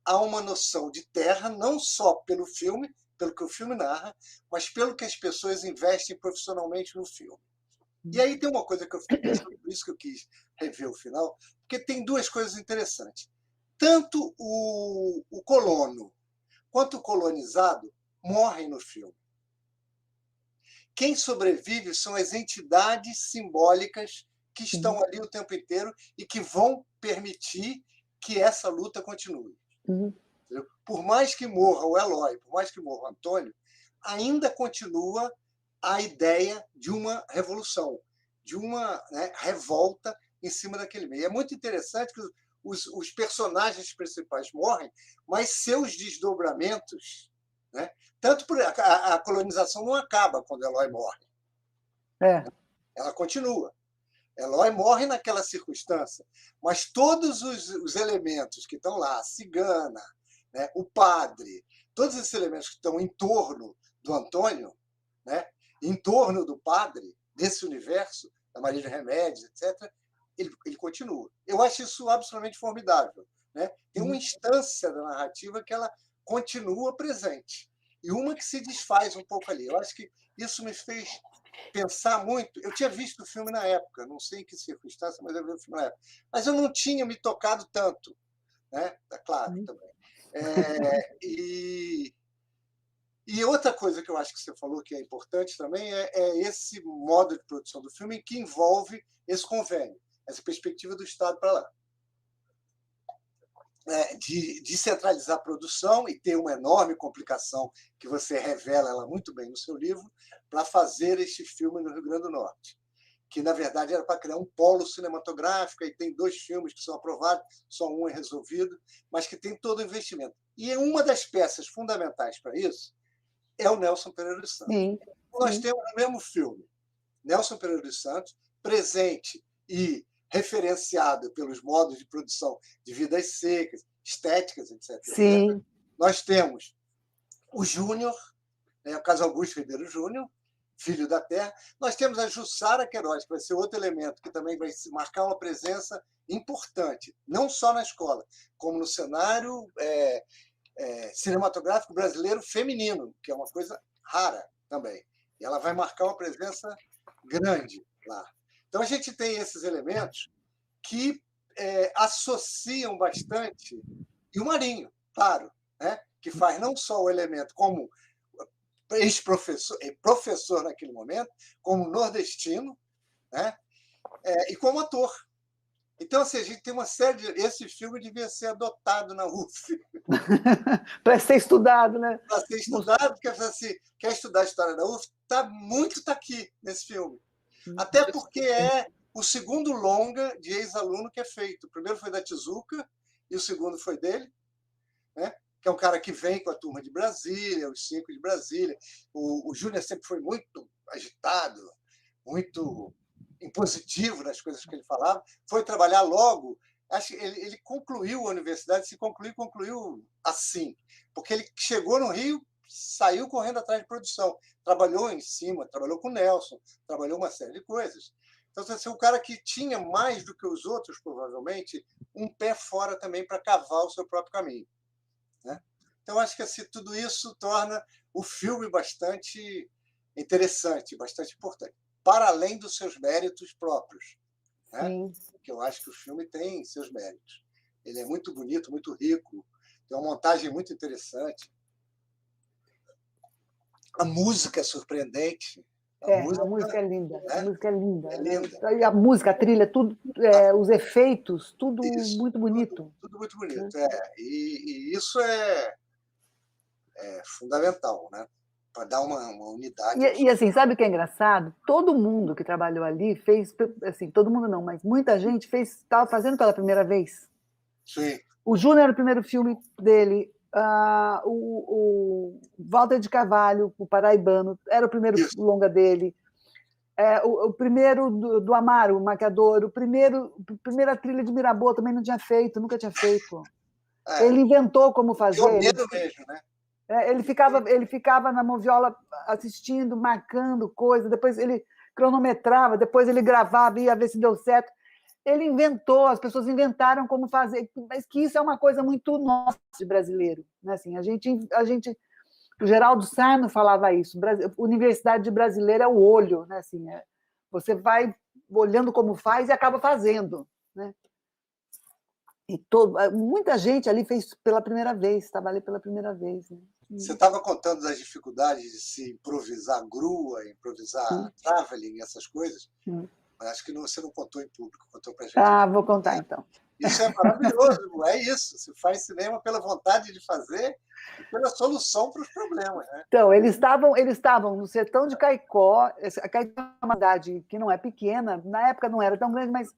a uma noção de terra, não só pelo filme, pelo que o filme narra, mas pelo que as pessoas investem profissionalmente no filme. E aí tem uma coisa que eu fiquei pensando, por isso que eu quis rever o final, porque tem duas coisas interessantes. Tanto o colono quanto o colonizado morrem no filme. Quem sobrevive são as entidades simbólicas que estão ali o tempo inteiro e que vão permitir que essa luta continue. Por mais que morra o Eloy, por mais que morra o Antônio, ainda continua a ideia de uma revolução, de uma revolta em cima daquele meio. É muito interessante que os personagens principais morrem, mas seus desdobramentos, né? Tanto por a colonização não acaba quando Eloy morre. Ela continua. Eloy morre naquela circunstância, mas todos os elementos que estão lá, a cigana, né, o padre, todos esses elementos que estão em torno do Antônio, né, em torno do padre, desse universo, da Maria de Remédios, etc., ele continua. Eu acho isso absolutamente formidável. Né? Tem uma instância da narrativa que ela continua presente, e uma que se desfaz um pouco ali. Eu acho que isso me fez pensar muito. Eu tinha visto o filme na época, não sei em que circunstância, mas eu vi o filme na época. Mas eu não tinha me tocado tanto. Né? É claro, também. E outra coisa que eu acho que você falou que é importante também é esse modo de produção do filme que envolve esse convênio, essa perspectiva do Estado para lá. De centralizar a produção e ter uma enorme complicação que você revela ela muito bem no seu livro para fazer este filme no Rio Grande do Norte, que, na verdade, era para criar um polo cinematográfico, e tem 2 filmes que são aprovados, só um é resolvido, mas que tem todo o investimento. E uma das peças fundamentais para isso é o Nelson Pereira dos Santos. Sim. Nós temos no mesmo filme Nelson Pereira dos Santos, presente e referenciado pelos modos de produção de Vidas Secas, estéticas, etc. Sim. Etc. Nós temos o Júnior, né, o Carlos Augusto Ribeiro Júnior, filho da terra. Nós temos a Jussara Queiroz, que vai ser outro elemento que também vai marcar uma presença importante, não só na escola, como no cenário cinematográfico brasileiro feminino, que é uma coisa rara também. E ela vai marcar uma presença grande lá. Então, a gente tem esses elementos que associam bastante, e o Marinho, claro, né? Que faz não só o elemento como professor naquele momento, como nordestino, né? E como ator. Então, assim, a gente tem uma série de... Esse filme devia ser adotado na UF. Para ser estudado, né? Para ser estudado, porque assim, quer estudar a história da UF, tá aqui nesse filme. Até porque é o segundo longa de ex-aluno que é feito. O primeiro foi da Tizuka e o segundo foi dele, né? Que é um cara que vem com a turma de Brasília, os 5 de Brasília. O Júnior sempre foi muito agitado, muito impositivo nas coisas que ele falava. Foi trabalhar logo. Acho que ele concluiu a universidade, se concluiu assim, porque ele chegou no Rio, saiu correndo atrás de produção, trabalhou em cima, trabalhou com o Nelson, trabalhou uma série de coisas. Então, assim, um cara que tinha mais do que os outros, provavelmente, um pé fora também para cavar o seu próprio caminho. Né? Então, acho que assim, tudo isso torna o filme bastante interessante, bastante importante, para além dos seus méritos próprios. Né? Que eu acho que o filme tem seus méritos. Ele é muito bonito, muito rico, tem uma montagem muito interessante. A música é surpreendente. A música é linda. Né? A música é linda. É linda. E a música, a trilha, tudo, os efeitos, tudo isso, muito bonito. Tudo muito bonito. E isso é fundamental, né? Para dar uma unidade. E assim, sabe o que é engraçado? Todo mundo que trabalhou ali fez, assim, todo mundo não, mas muita gente estava fazendo pela primeira vez. Sim. O Júnior era o primeiro filme dele, o Walter de Carvalho, o Paraibano, era o primeiro longa dele, o primeiro do Amaro, o Maquiador, primeira trilha de Mirabô também não tinha feito, nunca tinha feito. Ele inventou como fazer. Pioneiro mesmo, né? Ele ficava na moviola assistindo, marcando coisa, depois ele cronometrava, depois ele gravava, ia ver se deu certo. Ele inventou, as pessoas inventaram como fazer, mas que isso é uma coisa muito nossa de brasileiro. Né? Assim, a gente, o Geraldo Sarno falava isso, Universidade de Brasileiro é o olho. Né? Assim, você vai olhando como faz e acaba fazendo. Né? E muita gente ali fez pela primeira vez, estava ali pela primeira vez. Né? Você estava contando das dificuldades de se improvisar grua, improvisar traveling, essas coisas, mas acho que você não contou em público, contou para a gente. Vou contar então. Isso é maravilhoso, é isso. Se faz cinema pela vontade de fazer e pela solução para os problemas. Né? Então, eles estavam no sertão de Caicó. A Caicó é uma cidade que não é pequena, na época não era tão grande, mas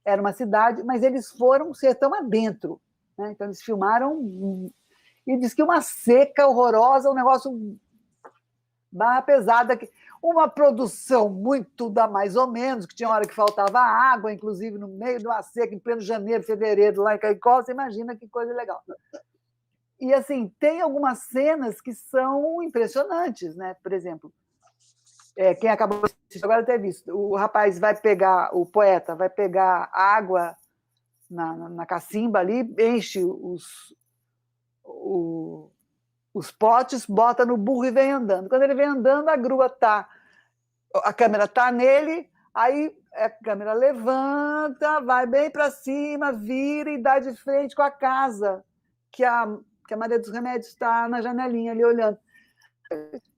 era uma cidade, mas eles foram sertão adentro, né? Então eles filmaram e diz que uma seca horrorosa, um negócio barra pesada, uma produção muito da mais ou menos, que tinha hora que faltava água, inclusive no meio de uma seca, em pleno janeiro, fevereiro, lá em Caicó, você imagina que coisa legal. E, assim, tem algumas cenas que são impressionantes, né? Por exemplo, quem acabou de assistir agora ter visto, o rapaz vai pegar, o poeta vai pegar água na cacimba ali, enche os potes, bota no burro e vem andando. Quando ele vem andando, a câmera está nele, aí a câmera levanta, vai bem para cima, vira e dá de frente com a casa, que a Maria dos Remédios está na janelinha ali olhando.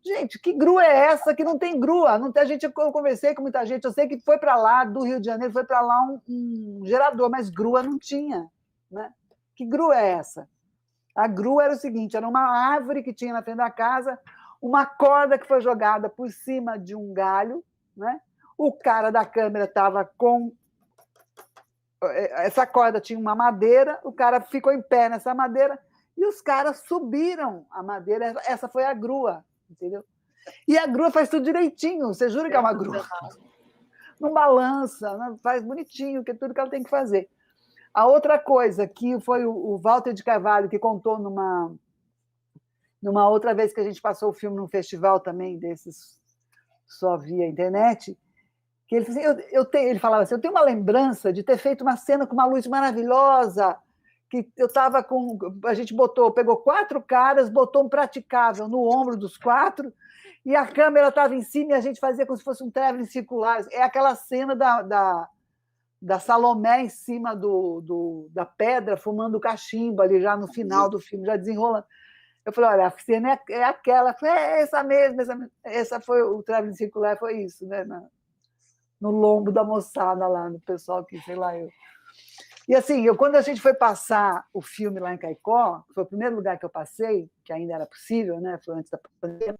Gente, que grua é essa que não tem grua? Não tem, eu conversei com muita gente, eu sei que foi para lá, do Rio de Janeiro, foi para lá um gerador, mas grua não tinha. Né? Que grua é essa? A grua era o seguinte, era uma árvore que tinha na frente da casa, uma corda que foi jogada por cima de um galho, né? O cara da câmera estava com... Essa corda tinha uma madeira, o cara ficou em pé nessa madeira e os caras subiram a madeira. Essa foi a grua, entendeu? E a grua faz tudo direitinho, você jura que é uma grua? Não balança, né? Faz bonitinho, que é tudo que ela tem que fazer. A outra coisa que foi o Walter de Carvalho que contou numa outra vez que a gente passou o filme num festival também desses só via internet, que ele falava assim, eu tenho uma lembrança de ter feito uma cena com uma luz maravilhosa, que eu estava com... A gente pegou 4 caras, botou um praticável no ombro dos 4, e a câmera estava em cima e a gente fazia como se fosse um traveling circular. É aquela cena da Salomé em cima da pedra, fumando cachimbo ali já no final do filme, já desenrolando. Eu falei, olha, a cena é aquela. Eu falei, essa mesma. Essa foi o traveling circular, foi isso, né? No lombo da moçada lá, no pessoal que, sei lá, eu. E assim, quando a gente foi passar o filme lá em Caicó, foi o primeiro lugar que eu passei, que ainda era possível, né? Foi antes da pandemia,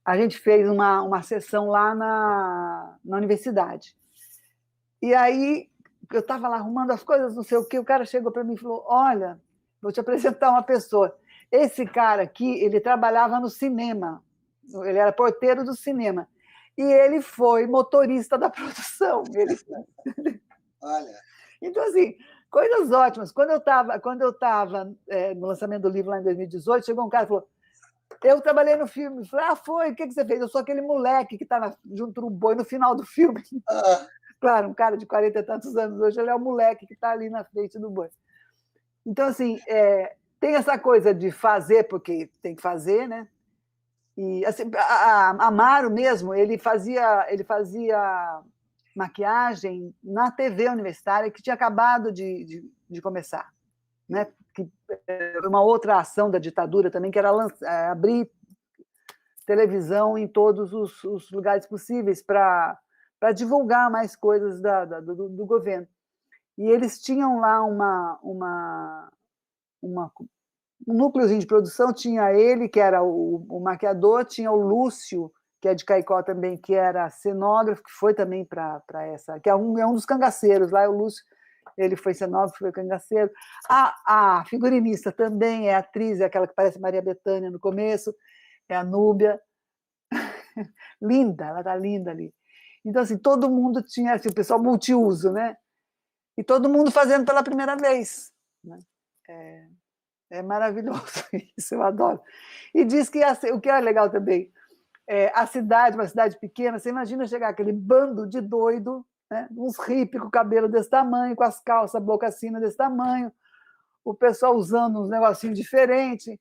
a gente fez uma sessão lá na universidade. E aí, eu estava lá arrumando as coisas, não sei o quê, o cara chegou para mim e falou, olha, vou te apresentar uma pessoa. Esse cara aqui, ele trabalhava no cinema, ele era porteiro do cinema, e ele foi motorista da produção. Olha. Então, assim, coisas ótimas. Quando eu estava no lançamento do livro lá em 2018, chegou um cara e falou, eu trabalhei no filme. Eu falei, foi, o que você fez? Eu sou aquele moleque que está junto no boi no final do filme. Claro, um cara de 40 e tantos anos hoje, ele é o moleque que está ali na frente do boi. Então, assim, tem essa coisa de fazer porque tem que fazer, né? E assim, a Amaro mesmo, ele fazia maquiagem na TV universitária que tinha acabado de começar, né? Que uma outra ação da ditadura também, que era abrir televisão em todos os lugares possíveis para divulgar mais coisas do governo. E eles tinham lá um núcleozinho de produção, tinha ele, que era o maquiador, tinha o Lúcio, que é de Caicó também, que era cenógrafo, que foi também para essa... que é um dos cangaceiros, lá é o Lúcio, ele foi cenógrafo, foi cangaceiro. A figurinista também é atriz, é aquela que parece Maria Bethânia no começo, é a Núbia. Linda, ela está linda ali. Então, assim, todo mundo tinha, assim, o pessoal multiuso, né? E todo mundo fazendo pela primeira vez. Né? É maravilhoso isso, eu adoro. E diz que o que é legal também, a cidade, uma cidade pequena, você imagina chegar aquele bando de doido, né? Uns hippies com o cabelo desse tamanho, com as calças, boca sina desse tamanho, o pessoal usando uns negocinhos diferentes.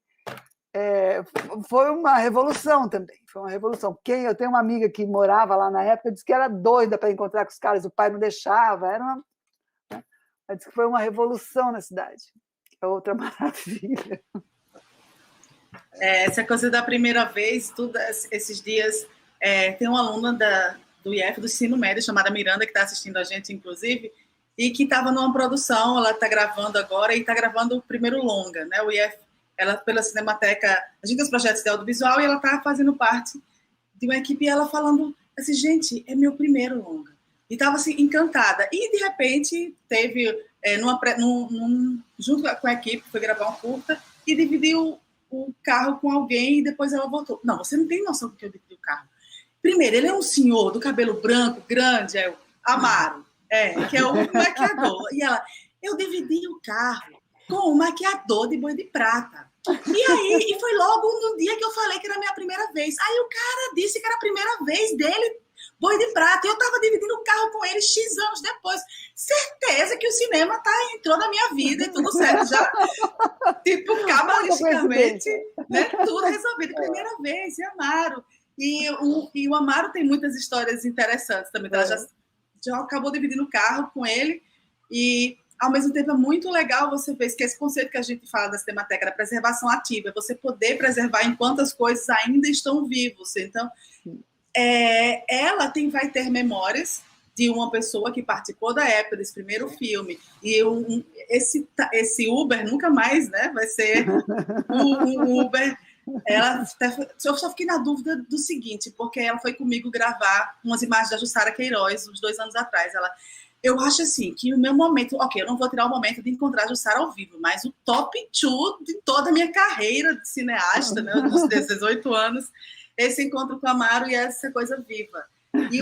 Foi uma revolução também, foi uma revolução. Eu tenho uma amiga que morava lá na época, disse que era doida para encontrar com os caras, o pai não deixava, ela disse que foi uma revolução na cidade. É outra maravilha. Essa coisa da primeira vez, tudo esses dias, tem uma aluna do IF, do ensino médio, chamada Miranda, que está assistindo a gente, inclusive, e que estava numa produção, ela está gravando agora, e está gravando o primeiro longa, né? O IF, ela, pela Cinemateca, a gente tem os projetos de audiovisual, e ela está fazendo parte de uma equipe, e ela falando assim, gente, é meu primeiro longa. E estava assim, encantada. E, de repente, teve, junto com a equipe, foi gravar um curta, e dividiu o carro com alguém, e depois ela voltou. Não, você não tem noção do que eu dividi o carro. Primeiro, ele é um senhor do cabelo branco, grande, é o Amaro, que é o maquiador. E ela, eu dividi o carro com o maquiador de Boi de Prata. E foi logo no dia que eu falei que era a minha primeira vez. Aí o cara disse que era a primeira vez dele, Boi de Prata. E eu estava dividindo o carro com ele X anos depois. Certeza que o cinema entrou na minha vida e tudo certo. Já, tipo, cabalisticamente, né, tudo resolvido. Primeira vez, e Amaro. E o Amaro tem muitas histórias interessantes também. Ela já acabou dividindo o carro com ele. E, ao mesmo tempo, é muito legal você ver que esse conceito que a gente fala da Cinemateca, da preservação ativa, é você poder preservar enquanto as coisas ainda estão vivas. Então, ela vai ter memórias de uma pessoa que participou da época desse primeiro filme. E esse Uber nunca mais, né, vai ser o Uber. Eu só fiquei na dúvida do seguinte, porque ela foi comigo gravar umas imagens da Jussara Queiroz, uns 2 anos atrás. Eu acho assim, que o meu momento... Ok, eu não vou tirar o momento de encontrar a Jussara ao vivo, mas o top 2 de toda a minha carreira de cineasta, né, dos 18 anos, esse encontro com a Amaro e essa coisa viva. E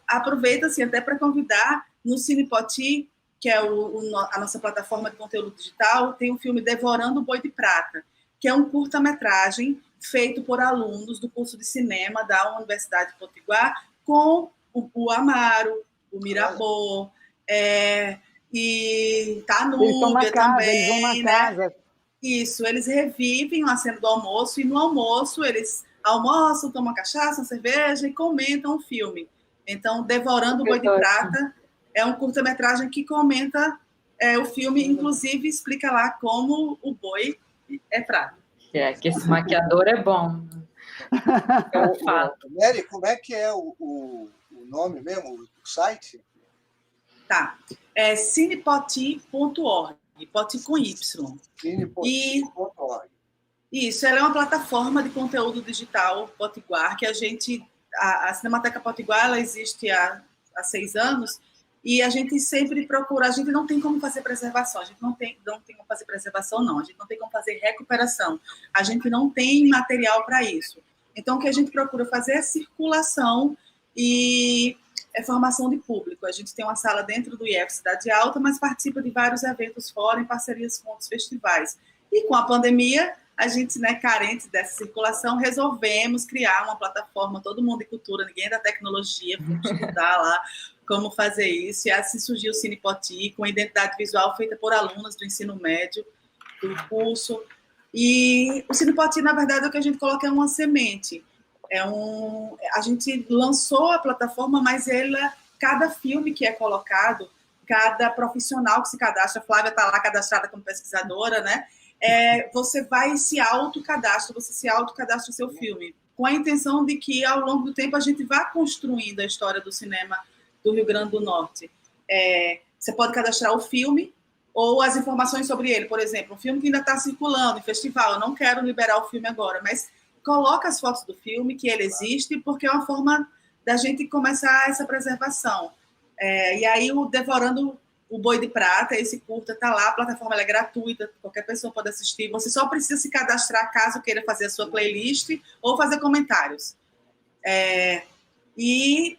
aproveito assim, até para convidar no Cinepoti, que é a nossa plataforma de conteúdo digital, tem um filme Devorando o Boi de Prata, que é um curta-metragem feito por alunos do curso de cinema da Universidade de Potiguar, com o Amaro, o Mirabô, e tá a Núbia também. Eles vão na casa. Isso, eles revivem a cena do almoço, e no almoço eles almoçam, tomam cachaça, cerveja e comentam o filme. Então, Devorando o Boi de Prata é um curta-metragem que comenta o filme, inclusive explica lá como o boi é prata. Que esse maquiador é bom. É um fato. Mary, como é que é o nome mesmo, o site? Tá. É cinepoti.org, poti com Y. Cinepoti.org. Isso, ela é uma plataforma de conteúdo digital Potiguar, que a Cinemateca Potiguar, ela existe há 6 anos, e a gente sempre procura, a gente não tem como fazer preservação, a gente não tem como fazer preservação, não, a gente não tem como fazer recuperação, a gente não tem material para isso. Então, o que a gente procura fazer é circulação e formação de público. A gente tem uma sala dentro do IF Cidade Alta, mas participa de vários eventos fora, em parcerias com outros festivais. E com a pandemia, a gente, né, carente dessa circulação, resolvemos criar uma plataforma, todo mundo de cultura, ninguém da tecnologia, vamos estudar lá como fazer isso, e assim surgiu o Cinepoti, com identidade visual feita por alunas do ensino médio, do curso. E o Cinepoti, na verdade, o que a gente coloca é uma semente. A gente lançou a plataforma, mas cada filme que é colocado, cada profissional que se cadastra, a Flávia está lá cadastrada como pesquisadora, né? Você vai se autocadastra o seu filme, com a intenção de que, ao longo do tempo, a gente vá construindo a história do cinema do Rio Grande do Norte. Você pode cadastrar o filme ou as informações sobre ele. Por exemplo, um filme que ainda está circulando em festival, eu não quero liberar o filme agora, mas coloca as fotos do filme, que ele existe, porque é uma forma da gente começar essa preservação. E aí, o Devorando o Boi de Prata, esse curta está lá, a plataforma é gratuita, qualquer pessoa pode assistir, você só precisa se cadastrar caso queira fazer a sua playlist ou fazer comentários. E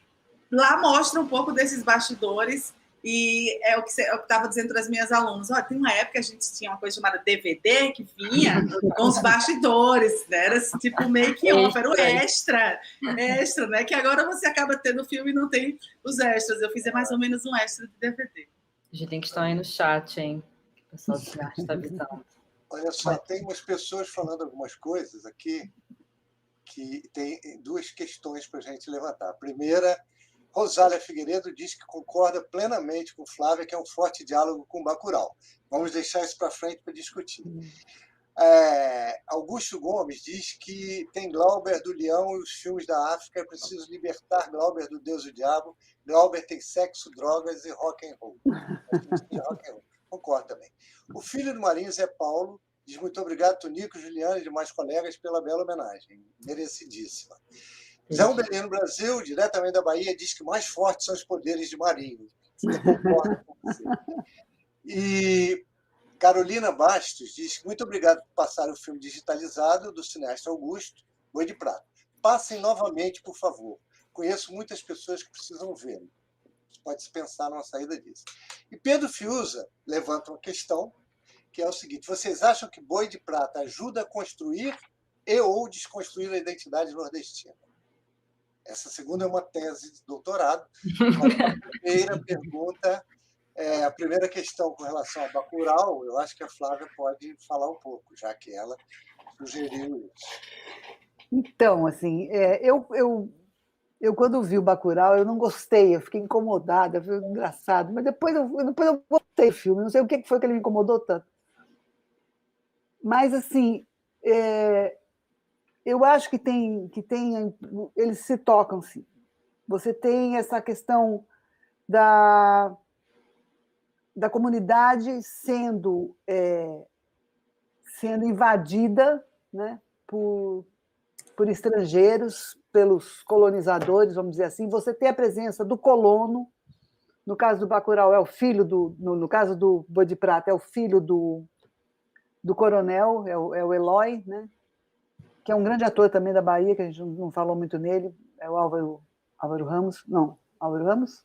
lá mostra um pouco desses bastidores, e é o que eu estava dizendo para as minhas alunas. Tem uma época que a gente tinha uma coisa chamada DVD, que vinha com os bastidores, né? Era tipo make-off, era o extra, né? Que agora você acaba tendo o filme e não tem os extras. Eu fiz mais ou menos um extra de DVD. Os links estão aí no chat, hein? O pessoal do chat está avisando. Olha só, tem umas pessoas falando algumas coisas aqui que tem 2 questões para a gente levantar. A primeira, Rosália Figueiredo diz que concorda plenamente com Flávia, que é um forte diálogo com Bacurau. Vamos deixar isso para frente para discutir. Augusto Gomes diz que tem Glauber do Leão e os filmes da África, é preciso libertar Glauber do Deus e o Diabo. Glauber tem sexo, drogas e rock and roll. Concordo também. O filho do Marinho, Zé Paulo, diz muito obrigado, Tonico, Juliana e demais colegas pela bela homenagem. Merecidíssima. Zé Umbelino Brasil, diretamente da Bahia, diz que mais fortes são os poderes de Marinho. Eu concordo com você. E Carolina Bastos diz que muito obrigado por passar o filme digitalizado do cineasta Augusto, Boi de Prata. Passem novamente, por favor. Conheço muitas pessoas que precisam vê-lo. Pode-se pensar numa saída disso. E Pedro Fiuza levanta uma questão, que é o seguinte: vocês acham que Boi de Prata ajuda a construir e ou desconstruir a identidade nordestina? Essa segunda é uma tese de doutorado. A primeira pergunta, a primeira questão com relação a Bacurau, eu acho que a Flávia pode falar um pouco, já que ela sugeriu isso. Então, assim, eu quando vi o Bacurau, eu não gostei, eu fiquei incomodada, foi engraçado, mas depois eu gostei do filme, não sei o que foi que ele me incomodou tanto. Mas, assim, eu acho que eles se tocam, sim. Você tem essa questão da comunidade sendo invadida, né, por estrangeiros, pelos colonizadores, vamos dizer assim. Você tem a presença do colono, no caso do Bacurau é o filho no caso do Boi de Prata é o filho do coronel, é o Eloy, né, que é um grande ator também da Bahia, que a gente não falou muito nele, é o Álvaro Ramos, não, Álvaro Ramos?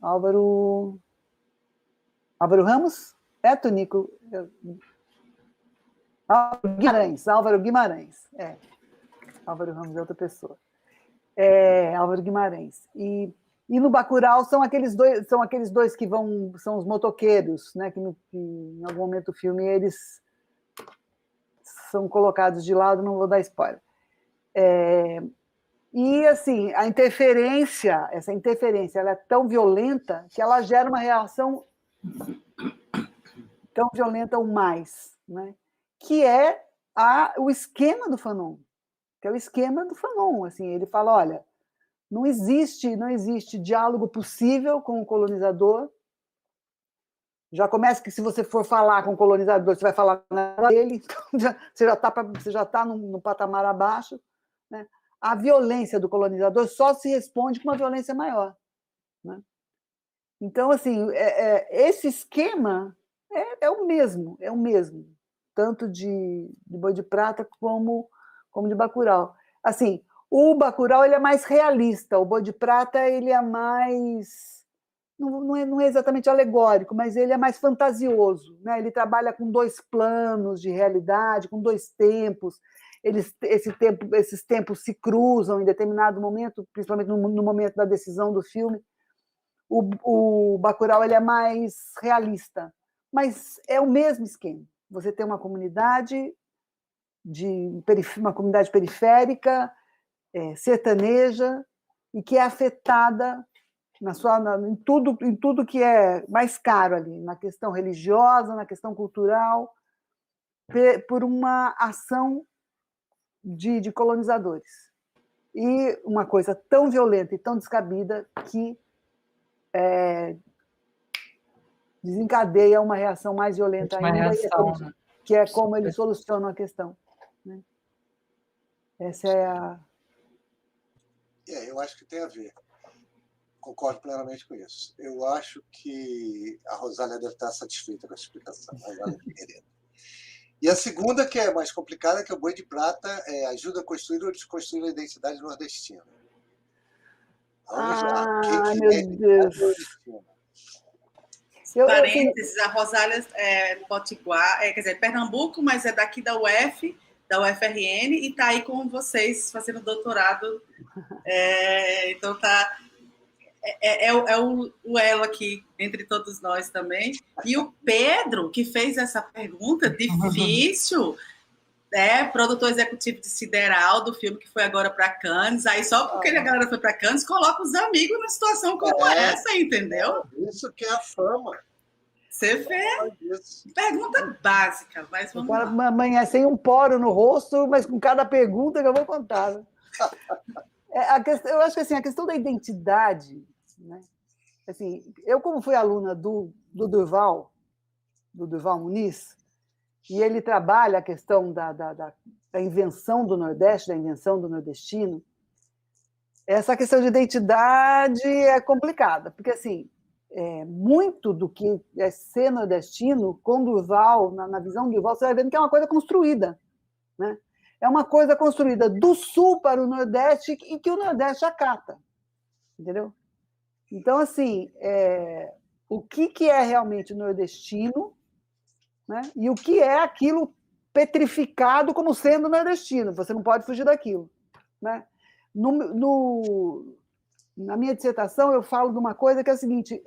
É, Tonico? Álvaro Guimarães. Álvaro Ramos é outra pessoa. Álvaro Guimarães. E no Bacurau são aqueles dois que são os motoqueiros, né, que em algum momento do filme eles são colocados de lado, não vou dar spoiler. E, assim, essa interferência ela é tão violenta que ela gera uma reação tão violenta ou mais, né? Que é o esquema do Fanon, que é o esquema do Fanon. Assim, ele fala, olha, não existe diálogo possível com o colonizador. Já começa que se você for falar com o colonizador, você vai falar dele, então você já está no patamar abaixo, né? A violência do colonizador só se responde com uma violência maior, né? Então, assim, esse esquema é o mesmo, tanto de Boi de Prata como de Bacurau. Assim, o Bacurau ele é mais realista, o Boi de Prata ele é mais... Não é exatamente alegórico, mas ele é mais fantasioso, né? Ele trabalha com dois planos de realidade, com dois tempos. Esses tempos se cruzam em determinado momento, principalmente no momento da decisão do filme. O Bacurau ele é mais realista, mas é o mesmo esquema. Você tem uma comunidade periférica, sertaneja, e que é afetada em tudo que é mais caro ali, na questão religiosa, na questão cultural, por uma ação de colonizadores. E uma coisa tão violenta e tão descabida que desencadeia uma reação mais violenta ainda, que é como eles solucionam a questão, né? Essa é a... Eu acho que tem a ver. Concordo plenamente com isso. Eu acho que a Rosália deve estar satisfeita com a explicação. E a segunda, que é mais complicada, que é o Boi de Prata, ajuda a construir ou desconstruir a identidade nordestina. Vamos lá. Meu Deus. Parênteses, a Rosália é Potiguar, quer dizer, Pernambuco, mas é daqui da UFRN, e está aí com vocês fazendo doutorado. Então tá... o elo aqui entre todos nós também. E o Pedro, que fez essa pergunta difícil, produtor executivo de Sideral, do filme que foi agora para Cannes. Aí, só porque a galera foi para Cannes, coloca os amigos numa situação como essa, entendeu? Isso que é a fama. Você vê. Pergunta básica, mas vamos lá. Amanhã sem um poro no rosto, mas com cada pergunta que eu vou contar. Eu acho que assim, a questão da identidade, né? Assim, eu, como fui aluna do Durval Muniz, e ele trabalha a questão da invenção do Nordeste, da invenção do nordestino, Essa questão de identidade é complicada, porque assim, muito do que é ser nordestino, com Durval, na visão do Durval, você vai vendo que é uma coisa construída, né? É uma coisa construída do sul para o Nordeste e que o Nordeste acata, entendeu? Então, assim, o que é realmente nordestino, né? E o que é aquilo petrificado como sendo nordestino, você não pode fugir daquilo, né? Na minha dissertação, eu falo de uma coisa que é a seguinte: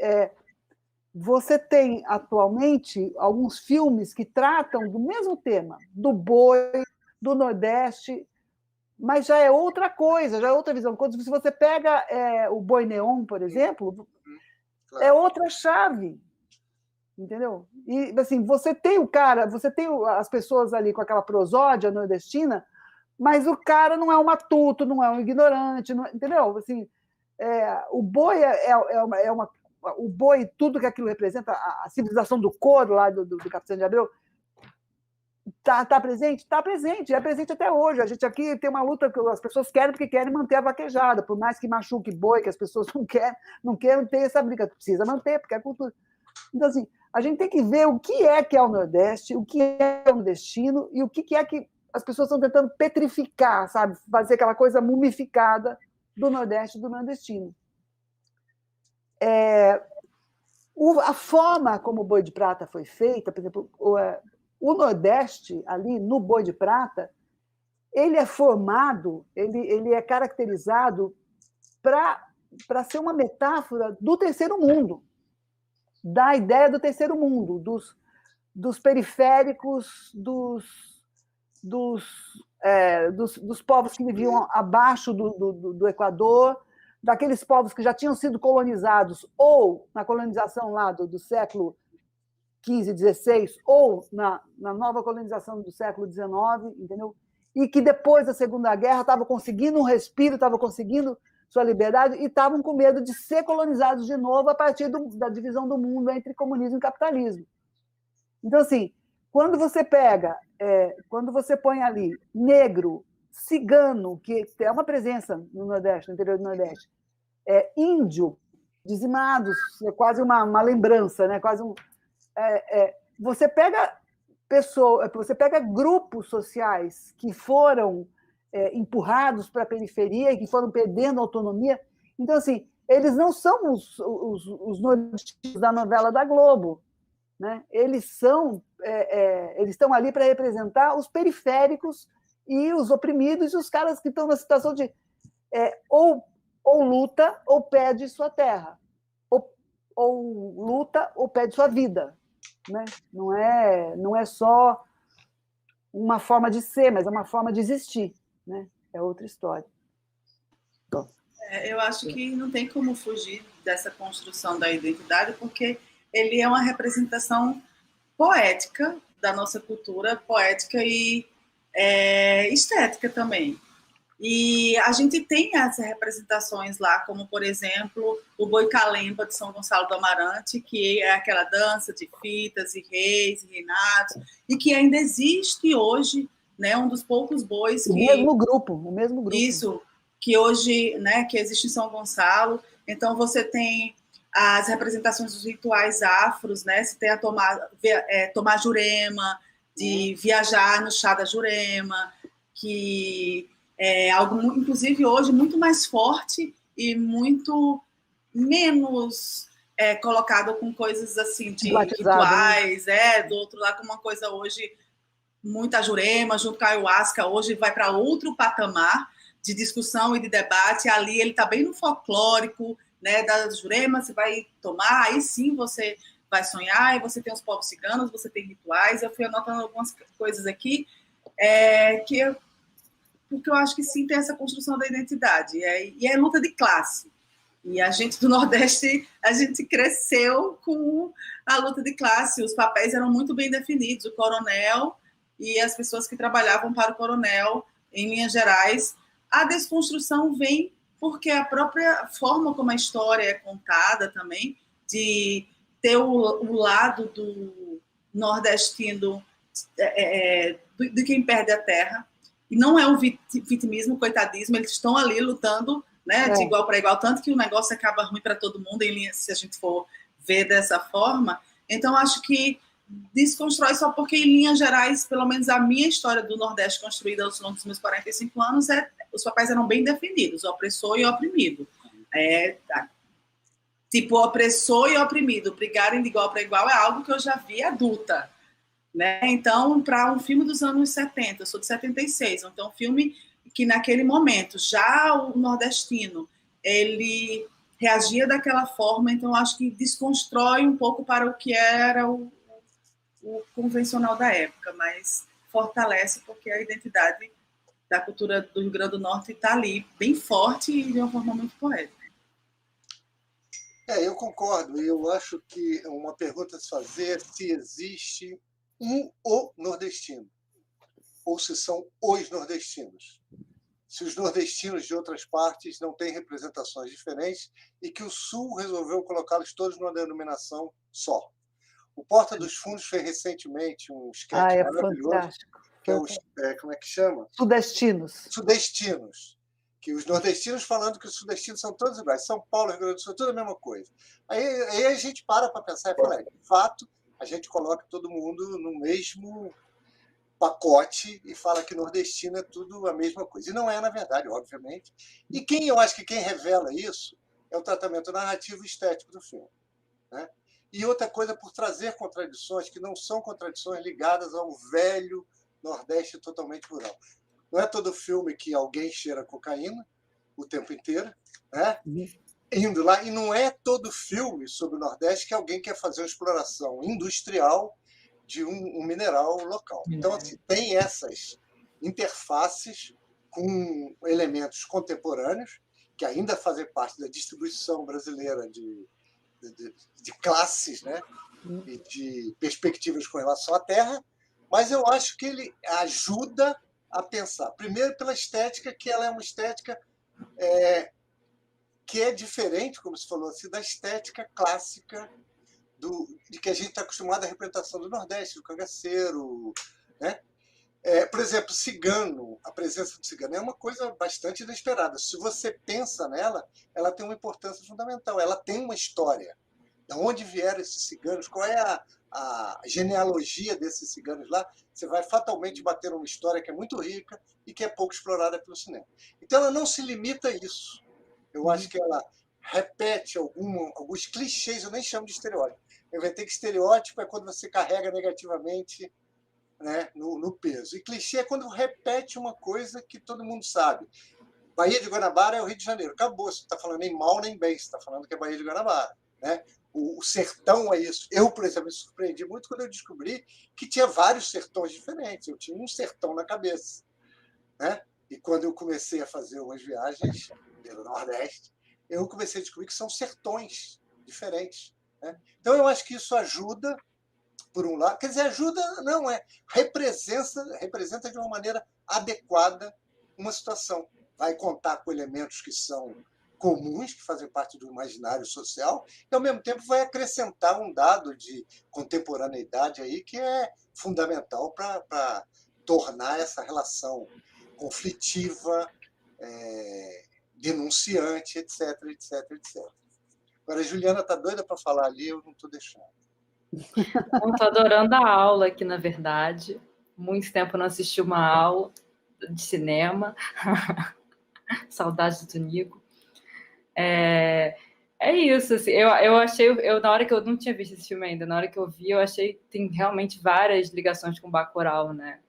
você tem atualmente alguns filmes que tratam do mesmo tema, do boi, do Nordeste, mas já é outra coisa, já é outra visão. Se você pega o Boi Neon, por exemplo, claro, é outra chave, entendeu? E assim, você tem o cara, você tem as pessoas ali com aquela prosódia nordestina, mas o cara não é um matuto, não é um ignorante, não, entendeu? Assim, o boi o boi, tudo que aquilo representa, a civilização do couro lá do Capitão de Abreu, tá presente? Está presente, é presente até hoje. A gente aqui tem uma luta que as pessoas querem porque querem manter a vaquejada, por mais que machuque boi, que as pessoas não querem ter essa briga, precisa manter, porque é cultura. Então, assim, a gente tem que ver o que é o Nordeste, o que é o nordestino e o que é que as pessoas estão tentando petrificar, sabe? Fazer aquela coisa mumificada do Nordeste e do nordestino. A forma como o Boi de Prata foi feita, por exemplo, o Nordeste, ali no Boi de Prata, ele é formado, ele é caracterizado para ser uma metáfora do terceiro mundo, da ideia do terceiro mundo, dos periféricos, dos povos que viviam abaixo do Equador, daqueles povos que já tinham sido colonizados, ou na colonização lá do século XV, XVI, ou na nova colonização do século XIX, entendeu? E que depois da Segunda Guerra estavam conseguindo um respiro, estavam conseguindo sua liberdade e estavam com medo de ser colonizados de novo a partir da divisão do mundo entre comunismo e capitalismo. Então, assim, quando você põe ali negro, cigano, que é uma presença no Nordeste, no interior do Nordeste, índio, dizimados, é quase uma lembrança, né? Quase você pega grupos sociais que foram empurrados para a periferia e que foram perdendo autonomia. Então, assim, eles não são os nordestinos da novela da Globo, né? Eles estão ali para representar os periféricos e os oprimidos e os caras que estão na situação de ou luta ou perde sua terra, ou luta ou perde sua vida, né? Não é só uma forma de ser, mas é uma forma de existir, né? É outra história. Eu acho que não tem como fugir dessa construção da identidade, porque ele é uma representação poética da nossa cultura, poética e estética também. E a gente tem essas representações lá, como, por exemplo, o Boi Calemba de São Gonçalo do Amarante, que é aquela dança de fitas e reis e reinados, e que ainda existe hoje, né, um dos poucos bois que... O mesmo grupo. Isso, que hoje, né, que existe em São Gonçalo. Então, você tem as representações dos rituais afros, né? Você tem a tomar Jurema, de viajar no chá da Jurema, que é algo, inclusive, hoje, muito mais forte e muito menos colocado com coisas assim, de rituais, né? Do outro lado, uma coisa hoje, muita Jurema, junto com a Ayahuasca, hoje vai para outro patamar de discussão e de debate. Ali ele está bem no folclórico, né, da Jurema, você vai tomar, aí sim você vai sonhar, e você tem os povos ciganos, você tem rituais. Eu fui anotando algumas coisas aqui, porque eu acho que sim tem essa construção da identidade, e é luta de classe. E a gente do Nordeste, a gente cresceu com a luta de classe, os papéis eram muito bem definidos, o coronel e as pessoas que trabalhavam para o coronel, em linhas gerais. A desconstrução vem porque a própria forma como a história é contada também, de ter o lado do nordestino de quem perde a terra, e não é um vitimismo, coitadismo, eles estão ali lutando, né, de igual para igual, tanto que o negócio acaba ruim para todo mundo, se a gente for ver dessa forma. Então, acho que desconstrói só porque, em linhas gerais, pelo menos a minha história do Nordeste construída ao longo dos meus 45 anos, os papéis eram bem definidos, o opressor e o oprimido. Tipo, opressor e oprimido brigarem de igual para igual é algo que eu já vi adulta. Né? Então, para um filme dos anos 70, eu sou de 76, então um filme que naquele momento, já o nordestino, ele reagia daquela forma, então acho que desconstrói um pouco para o que era o convencional da época, mas fortalece porque a identidade da cultura do Rio Grande do Norte está ali, bem forte e de uma forma muito poética. Eu concordo. Eu acho que uma pergunta a se fazer é se existe o nordestino, ou se são os nordestinos. Se os nordestinos de outras partes não têm representações diferentes e que o Sul resolveu colocá-los todos numa denominação só. O Porta dos Fundos fez recentemente um sketch maravilhoso, fantástico. Que é como é que chama? Sudestinos. Sudestinos. Que os nordestinos falando que os sudestinos são todos iguais. São Paulo, Rio Grande do Sul, tudo a mesma coisa. Aí a gente para pensar e fala, de fato, a gente coloca todo mundo no mesmo pacote e fala que nordestino é tudo a mesma coisa. E não é, na verdade, obviamente. E eu acho que quem revela isso é o tratamento narrativo e estético do filme. Né? E outra coisa, por trazer contradições que não são contradições ligadas ao velho Nordeste totalmente rural. Não é todo filme que alguém cheira cocaína o tempo inteiro, né? Indo lá, e não é todo filme sobre o Nordeste que alguém quer fazer uma exploração industrial de um mineral local. Então, assim, tem essas interfaces com elementos contemporâneos que ainda fazem parte da distribuição brasileira de classes, né? E de perspectivas com relação à terra, mas eu acho que ele ajuda a pensar. Primeiro, pela estética, que ela é uma estética que é diferente, como se falou assim, da estética clássica de que a gente está acostumado à representação do Nordeste, do cangaceiro. Né? Por exemplo, cigano, a presença do cigano é uma coisa bastante inesperada. Se você pensa nela, ela tem uma importância fundamental, ela tem uma história. De onde vieram esses ciganos? Qual é a genealogia desses ciganos lá? Você vai fatalmente bater numa história que é muito rica e que é pouco explorada pelo cinema. Então, ela não se limita a isso. Eu acho que ela repete alguns clichês, eu nem chamo de estereótipo. Eu inventei que estereótipo é quando você carrega negativamente, né, no peso. E clichê é quando repete uma coisa que todo mundo sabe. Baía de Guanabara é o Rio de Janeiro. Acabou, você não está falando nem mal nem bem, você está falando que é Baía de Guanabara. Né? O sertão é isso. Eu, por exemplo, me surpreendi muito quando eu descobri que tinha vários sertões diferentes. Eu tinha um sertão na cabeça. Né? E quando eu comecei a fazer umas viagens pelo Nordeste, eu comecei a descobrir que são sertões diferentes. Né? Então, eu acho que isso ajuda, por um lado. Quer dizer, ajuda, não é. Representa de uma maneira adequada uma situação. Vai contar com elementos que são comuns, que fazem parte do imaginário social, e, ao mesmo tempo, vai acrescentar um dado de contemporaneidade aí que é fundamental para tornar essa relação conflitiva, denunciante, etc, etc, etc. Agora, a Juliana está doida para falar ali, eu não estou deixando. Estou adorando a aula aqui, na verdade. Muito tempo não assisti uma aula de cinema. Saudades do Nico. É isso, assim, eu achei, na hora que eu não tinha visto esse filme ainda, na hora que eu vi, eu achei que tem realmente várias ligações com Bacurau, né?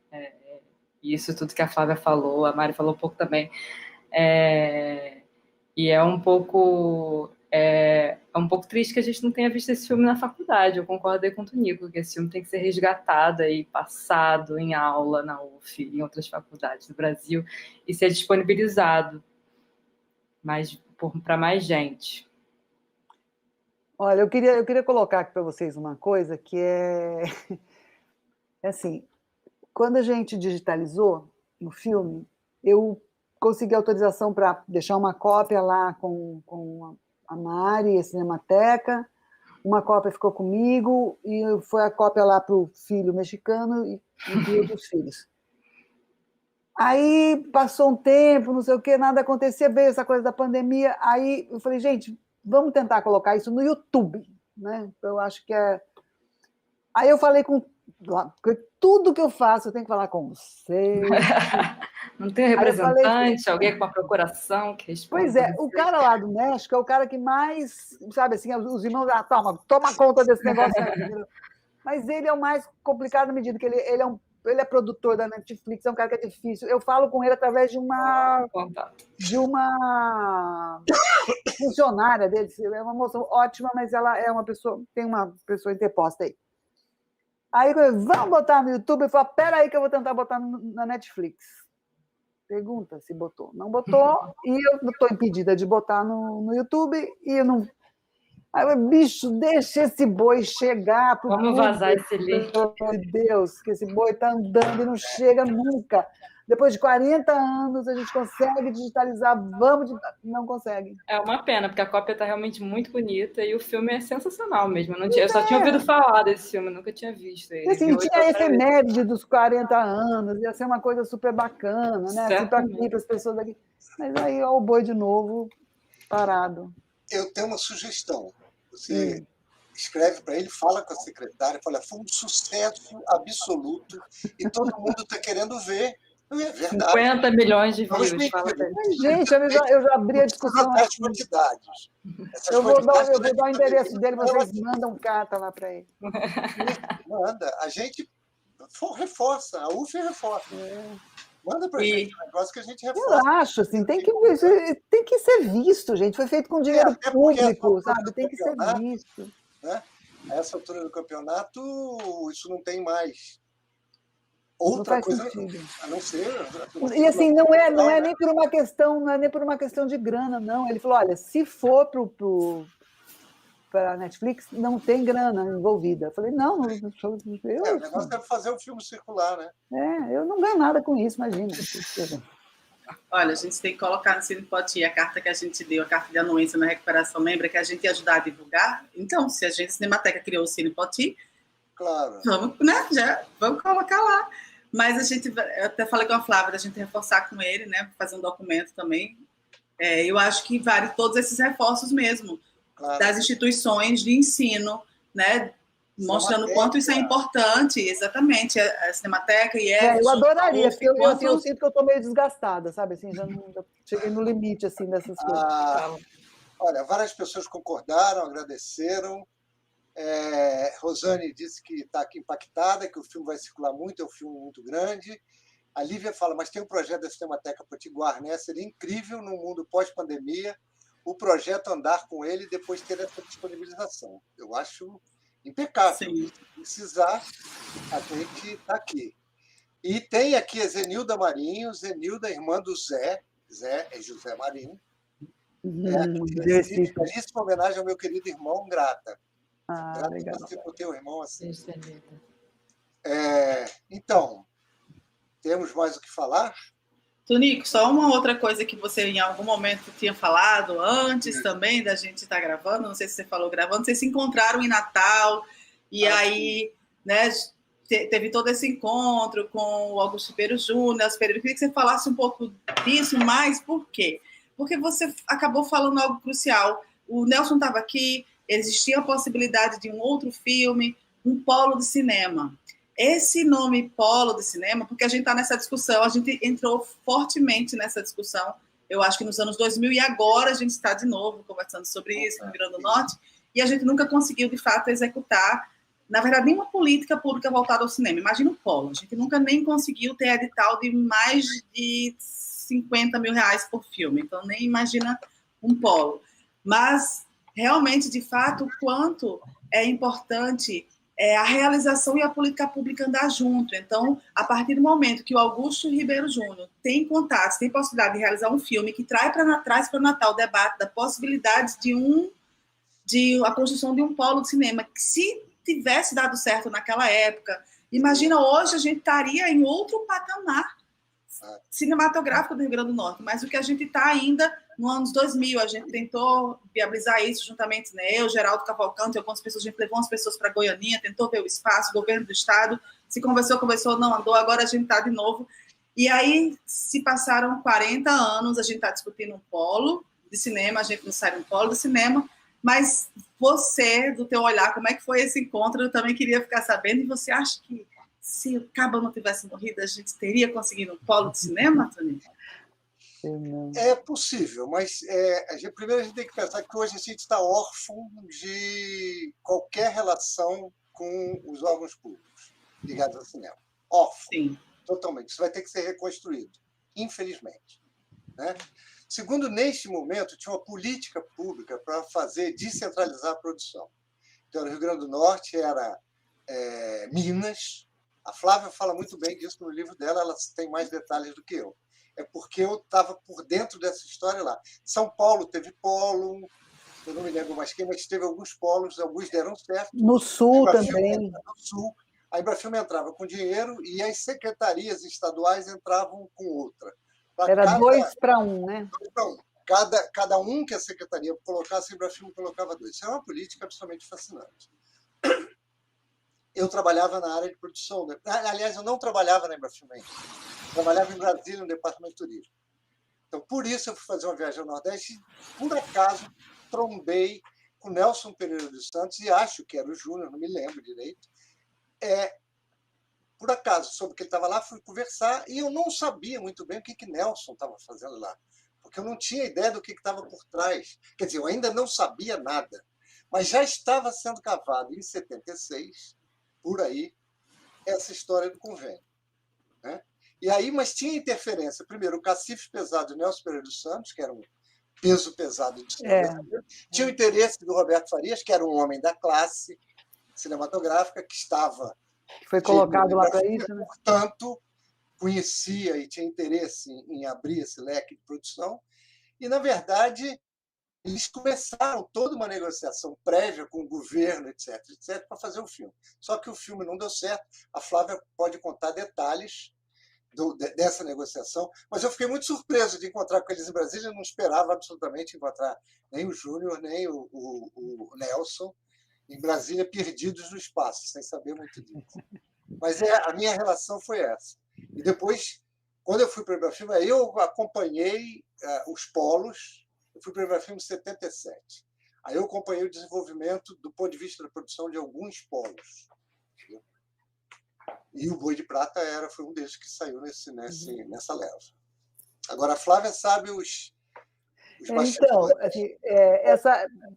Isso tudo que a Flávia falou, a Mari falou um pouco também. E é um pouco triste que a gente não tenha visto esse filme na faculdade. Eu concordo aí com o Nico, que esse filme tem que ser resgatado e passado em aula na UF, em outras faculdades do Brasil, e ser disponibilizado para mais gente. Olha, eu queria colocar aqui para vocês uma coisa que é assim, quando a gente digitalizou no filme, eu consegui autorização para deixar uma cópia lá com a Mari, a Cinemateca, uma cópia ficou comigo e foi a cópia lá para o filho mexicano e para os filhos. Aí passou um tempo, não sei o quê, nada acontecia, veio essa coisa da pandemia. Aí eu falei, gente, vamos tentar colocar isso no YouTube, né? Eu acho que é. Aí eu falei com. Porque tudo que eu faço, eu tenho que falar com você. Não tem representante, alguém com a procuração que responde. Pois é, o cara lá do México é o cara que mais, sabe assim, os irmãos, toma conta desse negócio aí. Mas ele é o mais complicado na medida que ele é produtor da Netflix, é um cara que é difícil. Eu falo com ele através de uma funcionária dele. É uma moça ótima, mas ela é uma pessoa, tem uma pessoa interposta aí. Aí, vamos botar no YouTube? Eu falo, peraí que eu vou tentar botar na Netflix. Pergunta se botou. Não botou, e eu estou impedida de botar no YouTube, e eu não... Aí eu, bicho, deixa esse boi chegar pro Vamos público, vazar esse link. pelo amor de Deus, que esse boi está andando e não chega nunca. Depois de 40 anos, a gente consegue digitalizar, não consegue. É uma pena, porque a cópia está realmente muito bonita e o filme é sensacional mesmo. Eu só tinha ouvido falar desse filme, nunca tinha visto ele. Assim, tinha a efeméride dos 40 anos, ia ser uma coisa super bacana, né? Assim, para as pessoas daqui. Mas aí, ó, o boi de novo, parado. Eu tenho uma sugestão. Você escreve para ele, fala com a secretária, fala, foi um sucesso absoluto e todo mundo está querendo ver. Não é verdade. 50 milhões de views. Gente, eu já abri a discussão. As quantidades. Eu vou dar o endereço dele, vocês mandam carta lá para ele. Manda. A gente reforça, a UF reforça. Manda para a gente um negócio que a gente reforça. Eu acho, assim, tem que ser visto, gente. Foi feito com dinheiro público, sabe? Tem que ser visto. Né? A essa altura do campeonato, isso não tem mais outra coisa a não ser. E assim, não é nem por uma questão de grana, não. Ele falou: olha, se for para a Netflix, não tem grana envolvida. Eu falei, não. O negócio é fazer o filme circular, né? Eu não ganho nada com isso, imagina. Olha, a gente tem que colocar no Cinepoti a carta que a gente deu, a carta de anuência na recuperação. Lembra que a gente ia ajudar a divulgar? Então, se a Cinemateca criou o Cinepoti, claro. Vamos colocar lá. Mas eu até falei com a Flávia, da gente reforçar com ele, né? Fazer um documento também. Eu acho que vale todos esses reforços mesmo. Claro. Das instituições de ensino, né? Mostrando o quanto isso é importante, exatamente, a Cinemateca e eu adoraria, porque eu sinto que eu estou meio desgastada, sabe? Assim, já cheguei no limite assim, dessas coisas. Olha, várias pessoas concordaram, agradeceram. Rosane disse que está aqui impactada, que o filme vai circular muito, é um filme muito grande. A Lívia fala, mas tem um projeto da Cinemateca Potiguar, né? Seria incrível no mundo pós-pandemia o projeto andar com ele e depois ter essa disponibilização. Eu acho impecável. Sim. Se precisar, a gente está aqui. E tem aqui a Zenilda Marinho, Zenilda, irmã do Zé é José Marinho. Belíssima homenagem ao meu querido irmão, grata. Legal. Você por ter um irmão assim. Então, temos mais o que falar? Tonico, só uma outra coisa que você em algum momento tinha falado antes também da gente estar gravando, não sei se você falou gravando, vocês se encontraram em Natal e aí, né, teve todo esse encontro com o Augusto Ribeiro Júnior, eu queria que você falasse um pouco disso, mas por quê? Porque você acabou falando algo crucial. O Nelson estava aqui, existia a possibilidade de um outro filme, um polo de cinema. Esse nome polo de cinema, porque a gente está nessa discussão, a gente entrou fortemente nessa discussão, eu acho que nos anos 2000, e agora a gente está de novo conversando sobre isso no Rio Grande do Norte, e a gente nunca conseguiu, de fato, executar, na verdade, nenhuma política pública voltada ao cinema. Imagina o polo, a gente nunca nem conseguiu ter edital de mais de 50 mil reais por filme, então nem imagina um polo. Mas, realmente, de fato, o quanto é importante a realização e a política pública andar junto. Então, a partir do momento que o Augusto Ribeiro Júnior tem contatos, tem possibilidade de realizar um filme que traz para o Natal o debate da possibilidade de a construção de um polo de cinema, que se tivesse dado certo naquela época, imagina hoje a gente estaria em outro patamar cinematográfico do Rio Grande do Norte, mas o que a gente está ainda no anos 2000, a gente tentou viabilizar isso juntamente, né? Eu, Geraldo Cavalcante, algumas pessoas, a gente levou umas pessoas para Goianinha, tentou ver o espaço, o governo do estado, se conversou, não andou, agora a gente está de novo. E aí se passaram 40 anos, a gente está discutindo um polo de cinema, a gente não sai de um polo de cinema, mas você, do teu olhar, como é que foi esse encontro? Eu também queria ficar sabendo, e você acha que se o Cabo não tivesse morrido, a gente teria conseguido um polo de cinema, Tony? É possível, mas primeiro a gente tem que pensar que hoje a gente está órfão de qualquer relação com os órgãos públicos ligados ao cinema. Órfão. Sim. Totalmente. Isso vai ter que ser reconstruído, infelizmente. Né? Segundo, neste momento, tinha uma política pública para descentralizar a produção. Então, no Rio Grande do Norte era Minas. A Flávia fala muito bem disso no livro dela, ela tem mais detalhes do que eu. É porque eu estava por dentro dessa história lá. São Paulo teve polo, eu não me lembro mais quem, mas teve alguns polos, alguns deram certo. No Sul também. No Sul. A Embrafilme entrava com dinheiro e as secretarias estaduais entravam com outra. Era 2 para 1, né? 2 para 1. Cada um que a secretaria colocasse, a Embrafilme colocava 2. Isso é uma política absolutamente fascinante. Eu trabalhava na área de produção. Aliás, eu não trabalhava na Embrafilme ainda. Trabalhava em Brasília, no departamento de turismo. Então, por isso, eu fui fazer uma viagem ao Nordeste e, por acaso, trombei com Nelson Pereira dos Santos, e acho que era o Júnior, não me lembro direito. Por acaso, soube que ele estava lá, fui conversar, e eu não sabia muito bem o que Nelson estava fazendo lá, porque eu não tinha ideia do que estava por trás. Quer dizer, eu ainda não sabia nada, mas já estava sendo cavado em 76, por aí, essa história do convênio. Né? E aí, mas tinha interferência. Primeiro, o cacife pesado de Nelson Pereira dos Santos, que era um peso pesado de cinema. Tinha o interesse do Roberto Farias, que era um homem da classe cinematográfica, que estava... Foi colocado lá para isso, né? Portanto, conhecia e tinha interesse em abrir esse leque de produção. E, na verdade, eles começaram toda uma negociação prévia com o governo, etc., para fazer o filme. Só que o filme não deu certo. A Flávia pode contar detalhes dessa negociação, mas eu fiquei muito surpreso de encontrar com eles em Brasília. Eu não esperava absolutamente encontrar nem o Júnior, nem o Nelson em Brasília, perdidos no espaço, sem saber muito disso. Mas a minha relação foi essa. E depois, quando eu fui para a Embrafilme, eu acompanhei os polos. Eu fui para a Embrafilme em 77. Aí eu acompanhei o desenvolvimento do ponto de vista da produção de alguns polos. E o Boi de Prata foi um deles que saiu nessa leva. Agora, a Flávia sabe os então, assim,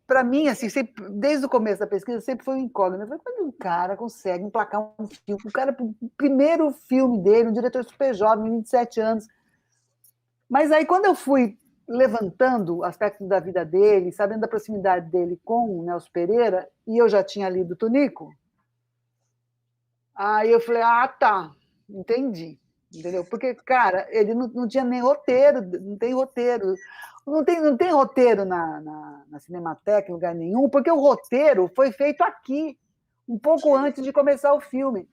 para mim, assim, sempre, desde o começo da pesquisa, sempre foi um incógnito. Eu falei, quando um cara consegue emplacar um filme, o primeiro filme dele, um diretor super jovem, 27 anos. Mas aí, quando eu fui levantando aspectos da vida dele, sabendo da proximidade dele com o Nelson Pereira, e eu já tinha lido Tunico, aí eu falei, tá, entendi. Entendeu? Porque, cara, ele não tinha nem roteiro, não tem roteiro. Não tem roteiro na Cinemateca, em lugar nenhum, porque o roteiro foi feito aqui, um pouco antes de começar o filme.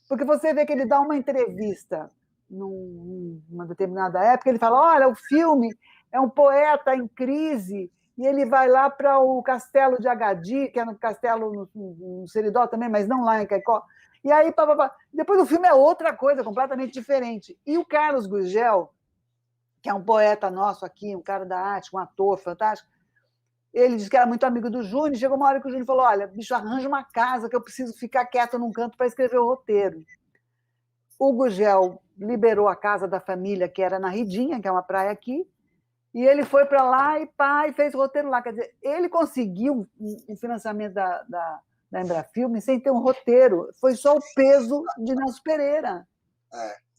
Porque você vê que ele dá uma entrevista numa determinada época, ele fala, olha, o filme é um poeta em crise, e ele vai lá para o castelo de Agadir, que é no castelo no Seridó também, mas não lá em Caicó. E aí, depois o filme é outra coisa, completamente diferente. E o Carlos Gurgel, que é um poeta nosso aqui, um cara da arte, um ator fantástico, ele disse que era muito amigo do Júnior, chegou uma hora que o Júnior falou, olha, bicho, arranja uma casa que eu preciso ficar quieto num canto para escrever o roteiro. O Gurgel liberou a casa da família, que era na Ridinha, que é uma praia aqui, e ele foi para lá e fez o roteiro lá. Quer dizer, ele conseguiu um financiamento da Embrafilme sem ter um roteiro. Foi só o peso de Nelson Pereira.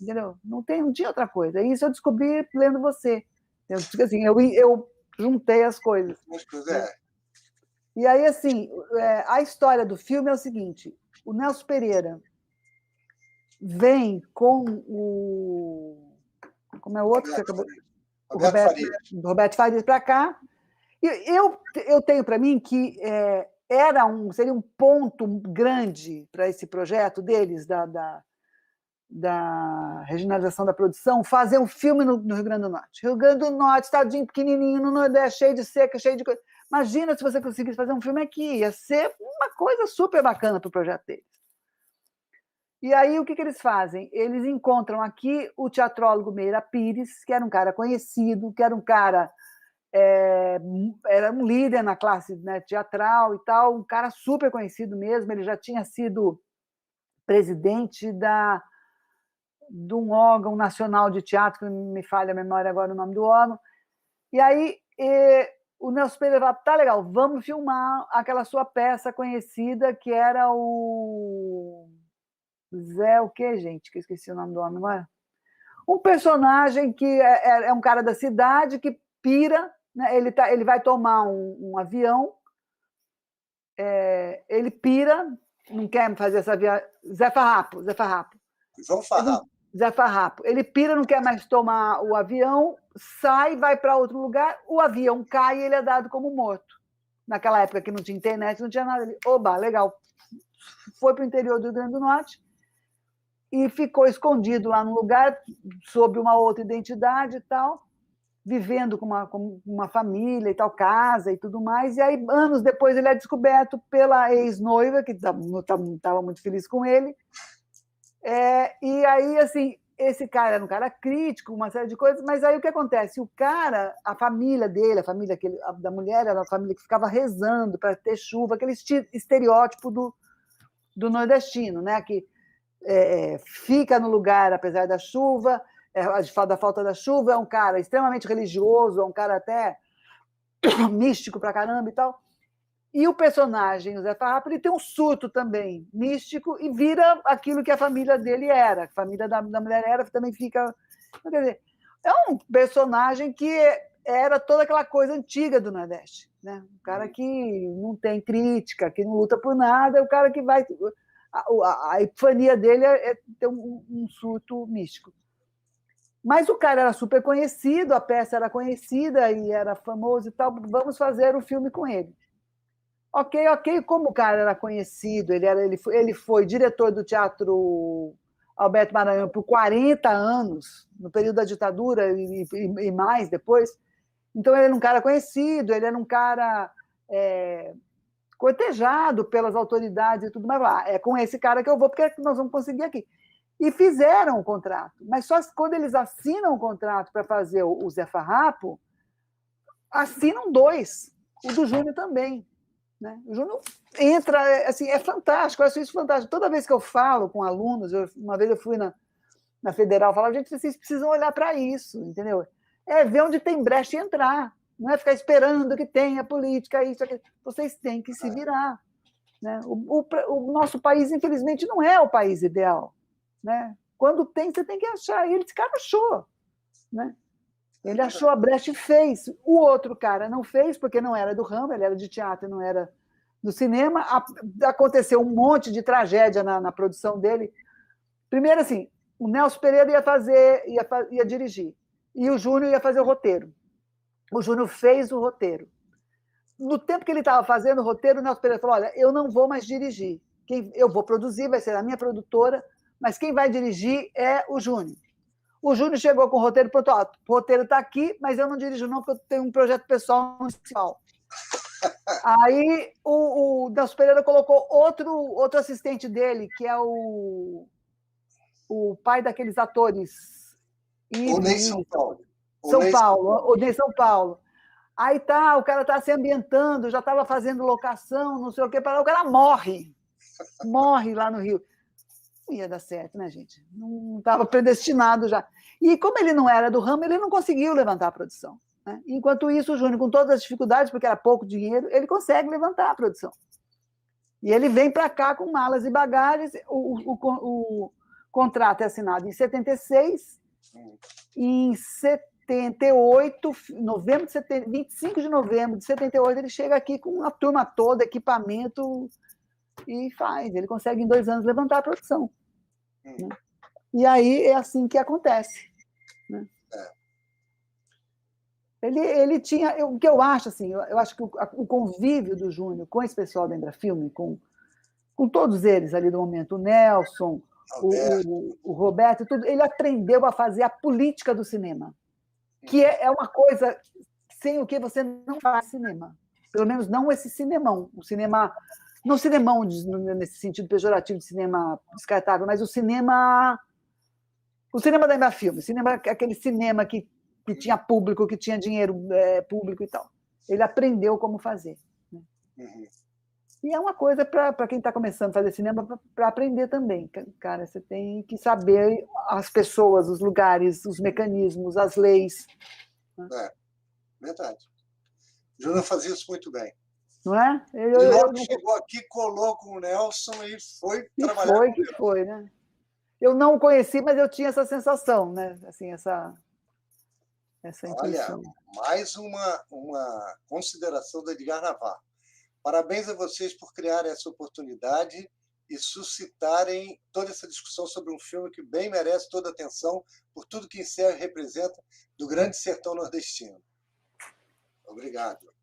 Entendeu? Não tinha outra coisa. Isso eu descobri lendo você. Assim, eu juntei as coisas. E aí, assim, a história do filme é o seguinte: o Nelson Pereira vem com o... Como é o outro que você acabou? O Roberto Farias para cá. E eu tenho para mim que seria um ponto grande para esse projeto deles, da regionalização da produção, fazer um filme no Rio Grande do Norte. Rio Grande do Norte, estadinho pequenininho, no Nordeste, cheio de seca, cheio de coisa. Imagina se você conseguisse fazer um filme aqui, ia ser uma coisa super bacana para o projeto deles. E aí, o que eles fazem? Eles encontram aqui o teatrólogo Meira Pires, que era um cara conhecido, que era um cara... era um líder na classe, né, teatral e tal, um cara super conhecido mesmo. Ele já tinha sido presidente de um órgão nacional de teatro, que me falha a memória agora o nome do órgão. E aí o Nelson Pereira falou, tá legal, vamos filmar aquela sua peça conhecida, que era o Zé o quê, gente? Que eu esqueci o nome do homem agora. Um personagem que é um cara da cidade que pira, né? Ele vai tomar um avião, ele pira, não quer fazer essa viagem. Zé Farrapo. João Farrapo. Zé Farrapo. Ele pira, não quer mais tomar o avião, sai, vai para outro lugar, o avião cai e ele é dado como morto. Naquela época que não tinha internet, não tinha nada. Ele, oba, legal. Foi para o interior do Rio Grande do Norte e ficou escondido lá num lugar, sob uma outra identidade e tal, vivendo com uma família e tal, casa e tudo mais. E aí, anos depois, ele é descoberto pela ex-noiva, que não estava muito feliz com ele. E aí, assim, esse cara era um cara crítico, uma série de coisas, mas aí o que acontece? O cara, a família dele, a família da mulher, era uma família que ficava rezando para ter chuva, aquele estereótipo do nordestino, né? Que fica no lugar apesar da chuva, da falta da chuva, é um cara extremamente religioso, é um cara até místico pra caramba e tal. E o personagem, o Zé Farrapo, ele tem um surto também místico e vira aquilo que a família dele era. A família da mulher era, também fica... Quer dizer, é um personagem que era toda aquela coisa antiga do Nordeste, né? Um cara que não tem crítica, que não luta por nada, é o cara que vai... A epifania dele é ter um surto místico. Mas o cara era super conhecido, a peça era conhecida e era famoso e tal, vamos fazer o filme com ele. Ok, como o cara era conhecido, ele foi diretor do Teatro Alberto Maranhão por 40 anos, no período da ditadura e mais depois. Então, ele era um cara conhecido, ele era um cara cortejado pelas autoridades e tudo mais. É com esse cara que eu vou, porque nós vamos conseguir aqui. E fizeram o contrato, mas só quando eles assinam o contrato para fazer o Zé Farrapo, assinam 2, o do Júnior também. Né? O Júnior entra, assim, é fantástico, eu acho isso fantástico. Toda vez que eu falo com alunos, uma vez eu fui na Federal, eu falava, gente, vocês precisam olhar para isso, entendeu? Ver onde tem brecha e entrar, não é ficar esperando que tenha política, isso, aquilo. Vocês têm que se virar. Né? O nosso país, infelizmente, não é o país ideal. Né? Quando tem, você tem que achar. E esse cara achou. Né? Ele achou a brecha e fez. O outro cara não fez, porque não era do ramo, ele era de teatro e não era do cinema. Aconteceu um monte de tragédia na produção dele. Primeiro, assim, o Nelson Pereira ia dirigir, e o Júnior ia fazer o roteiro. O Júnior fez o roteiro. No tempo que ele estava fazendo o roteiro, o Nelson Pereira falou, olha, eu não vou mais dirigir. Eu vou produzir, vai ser a minha produtora, mas quem vai dirigir é o Júnior. O Júnior chegou com o roteiro, pronto, o roteiro está aqui, mas eu não dirijo não, porque eu tenho um projeto pessoal municipal. Aí o Nelson Pereira colocou outro assistente dele, que é o pai daqueles atores. O Ney São Paulo. O Ney São Paulo. Aí o cara está se ambientando, já estava fazendo locação, não sei o quê, o cara morre lá no Rio. Não ia dar certo, né, gente? Não estava predestinado já. E como ele não era do ramo, ele não conseguiu levantar a produção. Né? Enquanto isso, o Júnior, com todas as dificuldades, porque era pouco dinheiro, ele consegue levantar a produção. E ele vem para cá com malas e bagagens. O contrato é assinado em 76, e em 78, 25 de novembro de 78, ele chega aqui com uma turma toda, equipamento, e faz. Ele consegue, em 2 anos, levantar a produção. Né? E aí é assim que acontece. Né? Ele tinha... O que eu acho, assim, eu acho que o convívio do Júnior com esse pessoal da Embrafilme, com todos eles ali do momento, o Nelson, o Roberto, e tudo, ele aprendeu a fazer a política do cinema, que é uma coisa sem o que você não faz cinema. Pelo menos não esse cinemão. O cinema não cinemão nesse sentido pejorativo de cinema descartável, mas o cinema da Embrafilme, aquele cinema que tinha público, que tinha dinheiro público e tal. Ele aprendeu como fazer. Né? Uhum. E é uma coisa para quem está começando a fazer cinema, para aprender também. Cara, você tem que saber as pessoas, os lugares, os mecanismos, as leis. É, verdade. Júnior fazia isso muito bem. Não é? E logo chegou aqui, colou com o Nelson e foi trabalhar com ele. Foi, né? Eu não o conheci, mas eu tinha essa sensação, né? Assim, essa intuição. Olha, mais uma consideração do Edgar Navarro. Parabéns a vocês por criar essa oportunidade e suscitarem toda essa discussão sobre um filme que bem merece toda a atenção por tudo que encerra e representa do grande sertão nordestino. Obrigado.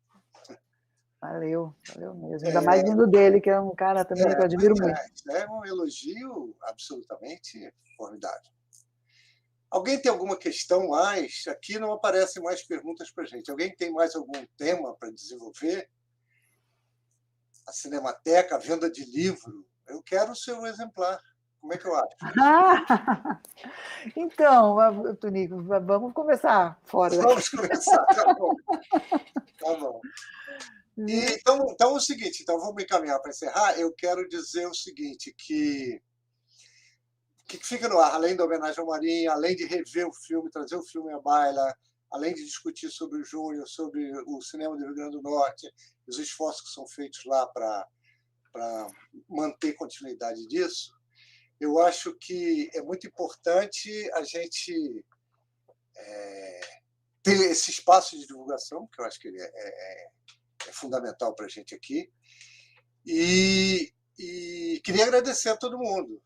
Valeu mesmo. Ainda mais vindo dele, que é um cara também que eu admiro muito. É um elogio absolutamente formidável. Alguém tem alguma questão mais? Aqui não aparecem mais perguntas para a gente. Alguém tem mais algum tema para desenvolver? A Cinemateca, a venda de livro. Eu quero o seu exemplar. Como é que eu acho? Então, Tonico, vamos conversar fora. Vamos conversar, tá bom. Tá bom. Então é o seguinte, vamos me encaminhar para encerrar. Eu quero dizer o seguinte, que fica no ar, além da homenagem ao Marinho, além de rever o filme, trazer o filme à baila, além de discutir sobre o Júnior, sobre o cinema do Rio Grande do Norte, os esforços que são feitos lá para manter continuidade disso, eu acho que é muito importante a gente ter esse espaço de divulgação, que eu acho que ele é fundamental para a gente aqui, e queria agradecer a todo mundo.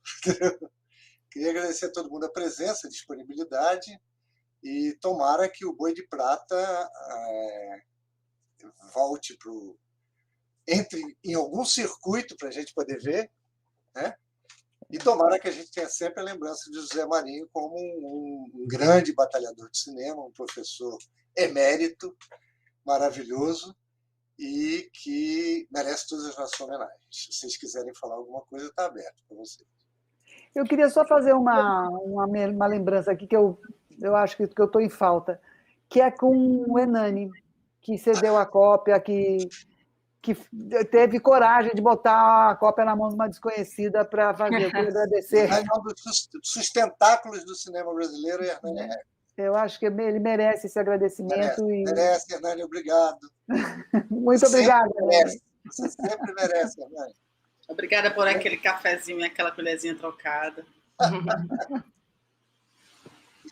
Queria agradecer a todo mundo a presença, a disponibilidade, e tomara que o Boi de Prata volte entre em algum circuito para a gente poder ver, né? E tomara que a gente tenha sempre a lembrança de José Marinho como um grande batalhador de cinema, um professor emérito, maravilhoso, e que merece todas as nossas homenagens. Se vocês quiserem falar alguma coisa, está aberto para vocês. Eu queria só fazer uma lembrança aqui que eu acho que eu estou em falta, que é com o Hernani, que cedeu a cópia, que teve coragem de botar a cópia na mão de uma desconhecida para fazer. Eu queria agradecer. É um dos sustentáculos do cinema brasileiro, Hernani. Eu acho que ele merece esse agradecimento. Merece, Hernani, obrigado. Muito obrigada. Você sempre merece, Hernani. Obrigada por aquele cafezinho e aquela colherzinha trocada.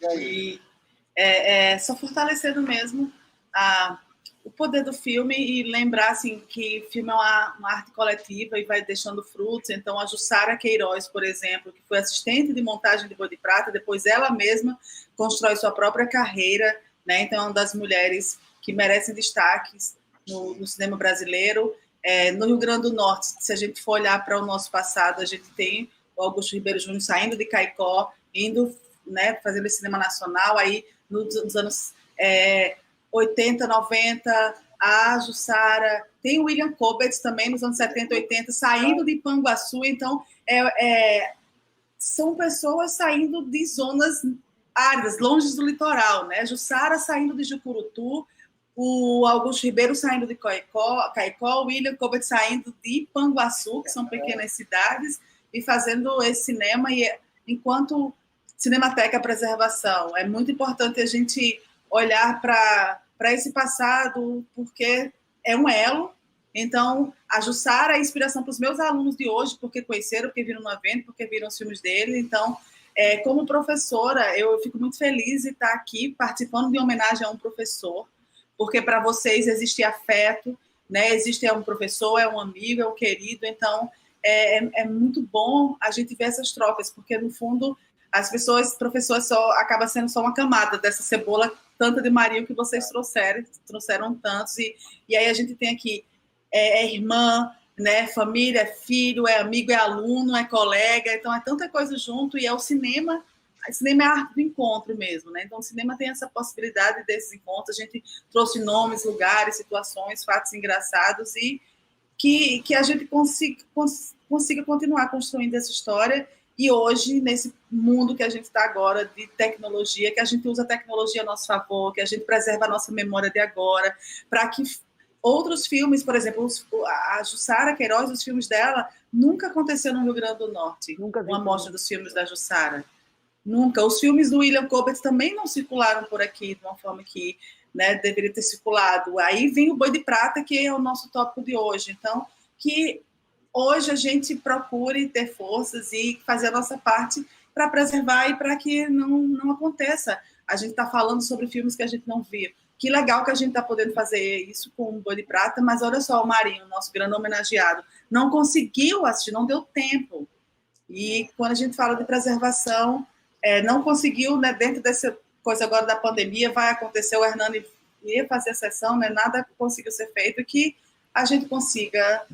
E aí? Só fortalecendo mesmo o poder do filme e lembrar assim, que filme é uma arte coletiva e vai deixando frutos. Então, a Jussara Queiroz, por exemplo, que foi assistente de montagem de Boi de Prata, depois ela mesma constrói sua própria carreira, né? Então, é uma das mulheres que merecem destaques no cinema brasileiro. No Rio Grande do Norte, se a gente for olhar para o nosso passado, a gente tem o Augusto Ribeiro Júnior saindo de Caicó, indo, né, fazendo esse cinema nacional, aí nos anos 80, 90, a Jussara, tem o William Cobbett também nos anos 70, 80, saindo de Panguaçu, então são pessoas saindo de zonas áridas, longe do litoral, né? Jussara saindo de Jucurutu, o Augusto Ribeiro saindo de Caicó, o William Cobbett saindo de Panguaçu, que são pequenas cidades, e fazendo esse cinema. E enquanto Cinemateca Preservação, é muito importante a gente olhar para esse passado, porque é um elo. Então, a Jussara é a inspiração para os meus alunos de hoje, porque conheceram, porque viram no evento, porque viram os filmes dele. Então, como professora, eu fico muito feliz de estar aqui participando de homenagem a um professor, porque para vocês existe afeto, né? Existe um professor, é um amigo, é um querido. Então, é muito bom a gente ver essas trocas, porque, no fundo, as professores acaba sendo só uma camada dessa cebola, tanta de Marinho que vocês trouxeram tantos. E aí a gente tem aqui irmã, né? Família, é filho, é amigo, é aluno, é colega. Então, é tanta coisa junto. E é o cinema. O cinema é a arte do encontro mesmo, né? Então, o cinema tem essa possibilidade desses encontros. A gente trouxe nomes, lugares, situações, fatos engraçados. E que a gente consiga continuar construindo essa história. E hoje, nesse mundo que a gente está agora de tecnologia, que a gente usa a tecnologia a nosso favor, que a gente preserva a nossa memória de agora, para que outros filmes, por exemplo, a Jussara Queiroz, os filmes dela, nunca aconteceu no Rio Grande do Norte, uma mostra dos filmes da Jussara. Nunca. Os filmes do William Colbert também não circularam por aqui de uma forma que, né, deveria ter circulado. Aí vem o Boi de Prata, que é o nosso tópico de hoje. Então, que hoje a gente procure ter forças e fazer a nossa parte para preservar e para que não aconteça. A gente está falando sobre filmes que a gente não viu. Que legal que a gente está podendo fazer isso com o Boi de Prata, mas olha só, o Marinho, nosso grande homenageado, não conseguiu assistir, não deu tempo. E quando a gente fala de preservação, não conseguiu, né, dentro dessa coisa agora da pandemia, vai acontecer, o Hernani ia fazer a sessão, né, nada conseguiu ser feito, que a gente consiga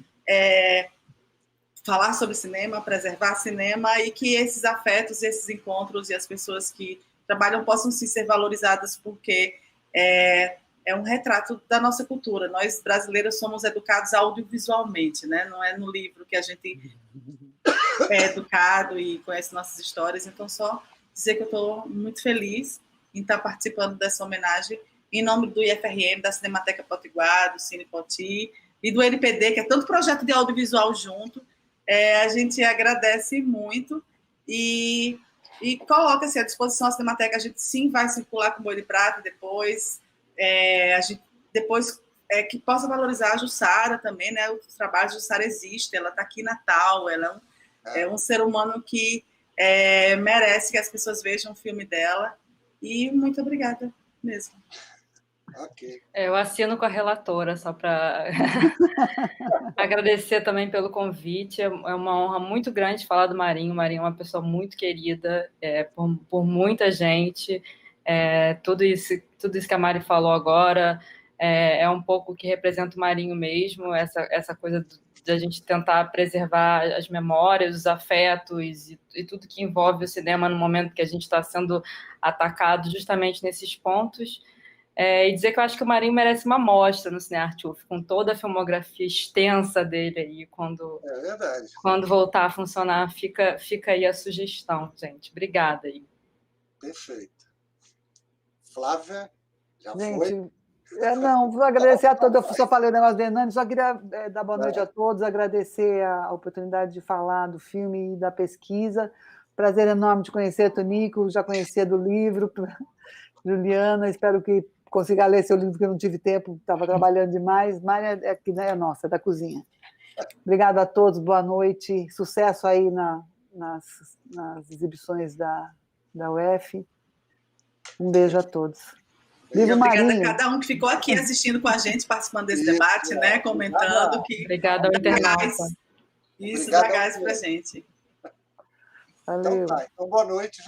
falar sobre cinema, preservar cinema e que esses afetos, esses encontros e as pessoas que trabalham possam sim ser valorizadas, porque é um retrato da nossa cultura. Nós, brasileiros, somos educados audiovisualmente, né? Não é no livro que a gente é educado e conhece nossas histórias. Então, só dizer que eu estou muito feliz em estar participando dessa homenagem em nome do IFRM, da Cinemateca Potiguar, do Cine Poti e do NPD, que é tanto projeto de audiovisual junto. A gente agradece muito e coloca-se à disposição a Cinemateca. A gente sim vai circular com o Boi de Prata depois. A gente depois que possa valorizar a Jussara também, né? Os trabalhos de Jussara existem, ela está aqui em Natal, ela é um ser humano que merece que as pessoas vejam o filme dela. E muito obrigada mesmo. Ok. Eu assino com a relatora, só para agradecer também pelo convite. É uma honra muito grande falar do Marinho. O Marinho é uma pessoa muito querida por muita gente. Tudo isso que a Mari falou agora é um pouco que representa o Marinho mesmo, essa coisa de a gente tentar preservar as memórias, os afetos e tudo que envolve o cinema no momento que a gente está sendo atacado justamente nesses pontos. E dizer que eu acho que o Marinho merece uma mostra no Cinearte UF, com toda a filmografia extensa dele aí, quando voltar a funcionar, fica aí a sugestão, gente. Obrigada aí. Perfeito. Flávia, já gente, foi? Não, vou agradecer a todos. Eu só falei o negócio do Hernani, só queria dar boa noite a todos, agradecer a oportunidade de falar do filme e da pesquisa. Prazer enorme de conhecer a Tonico, já conhecia do livro. Juliana, espero que consiga ler seu livro, porque eu não tive tempo, estava trabalhando demais. Mari é nossa, da cozinha. Obrigada a todos, boa noite, sucesso aí nas exibições da UF. Um beijo a todos. Viva obrigada a cada um que ficou aqui assistindo com a gente, participando desse debate, né? Comentando. Obrigada ao internauta. Isso, dá gás para a gente. Valeu. Então, boa noite,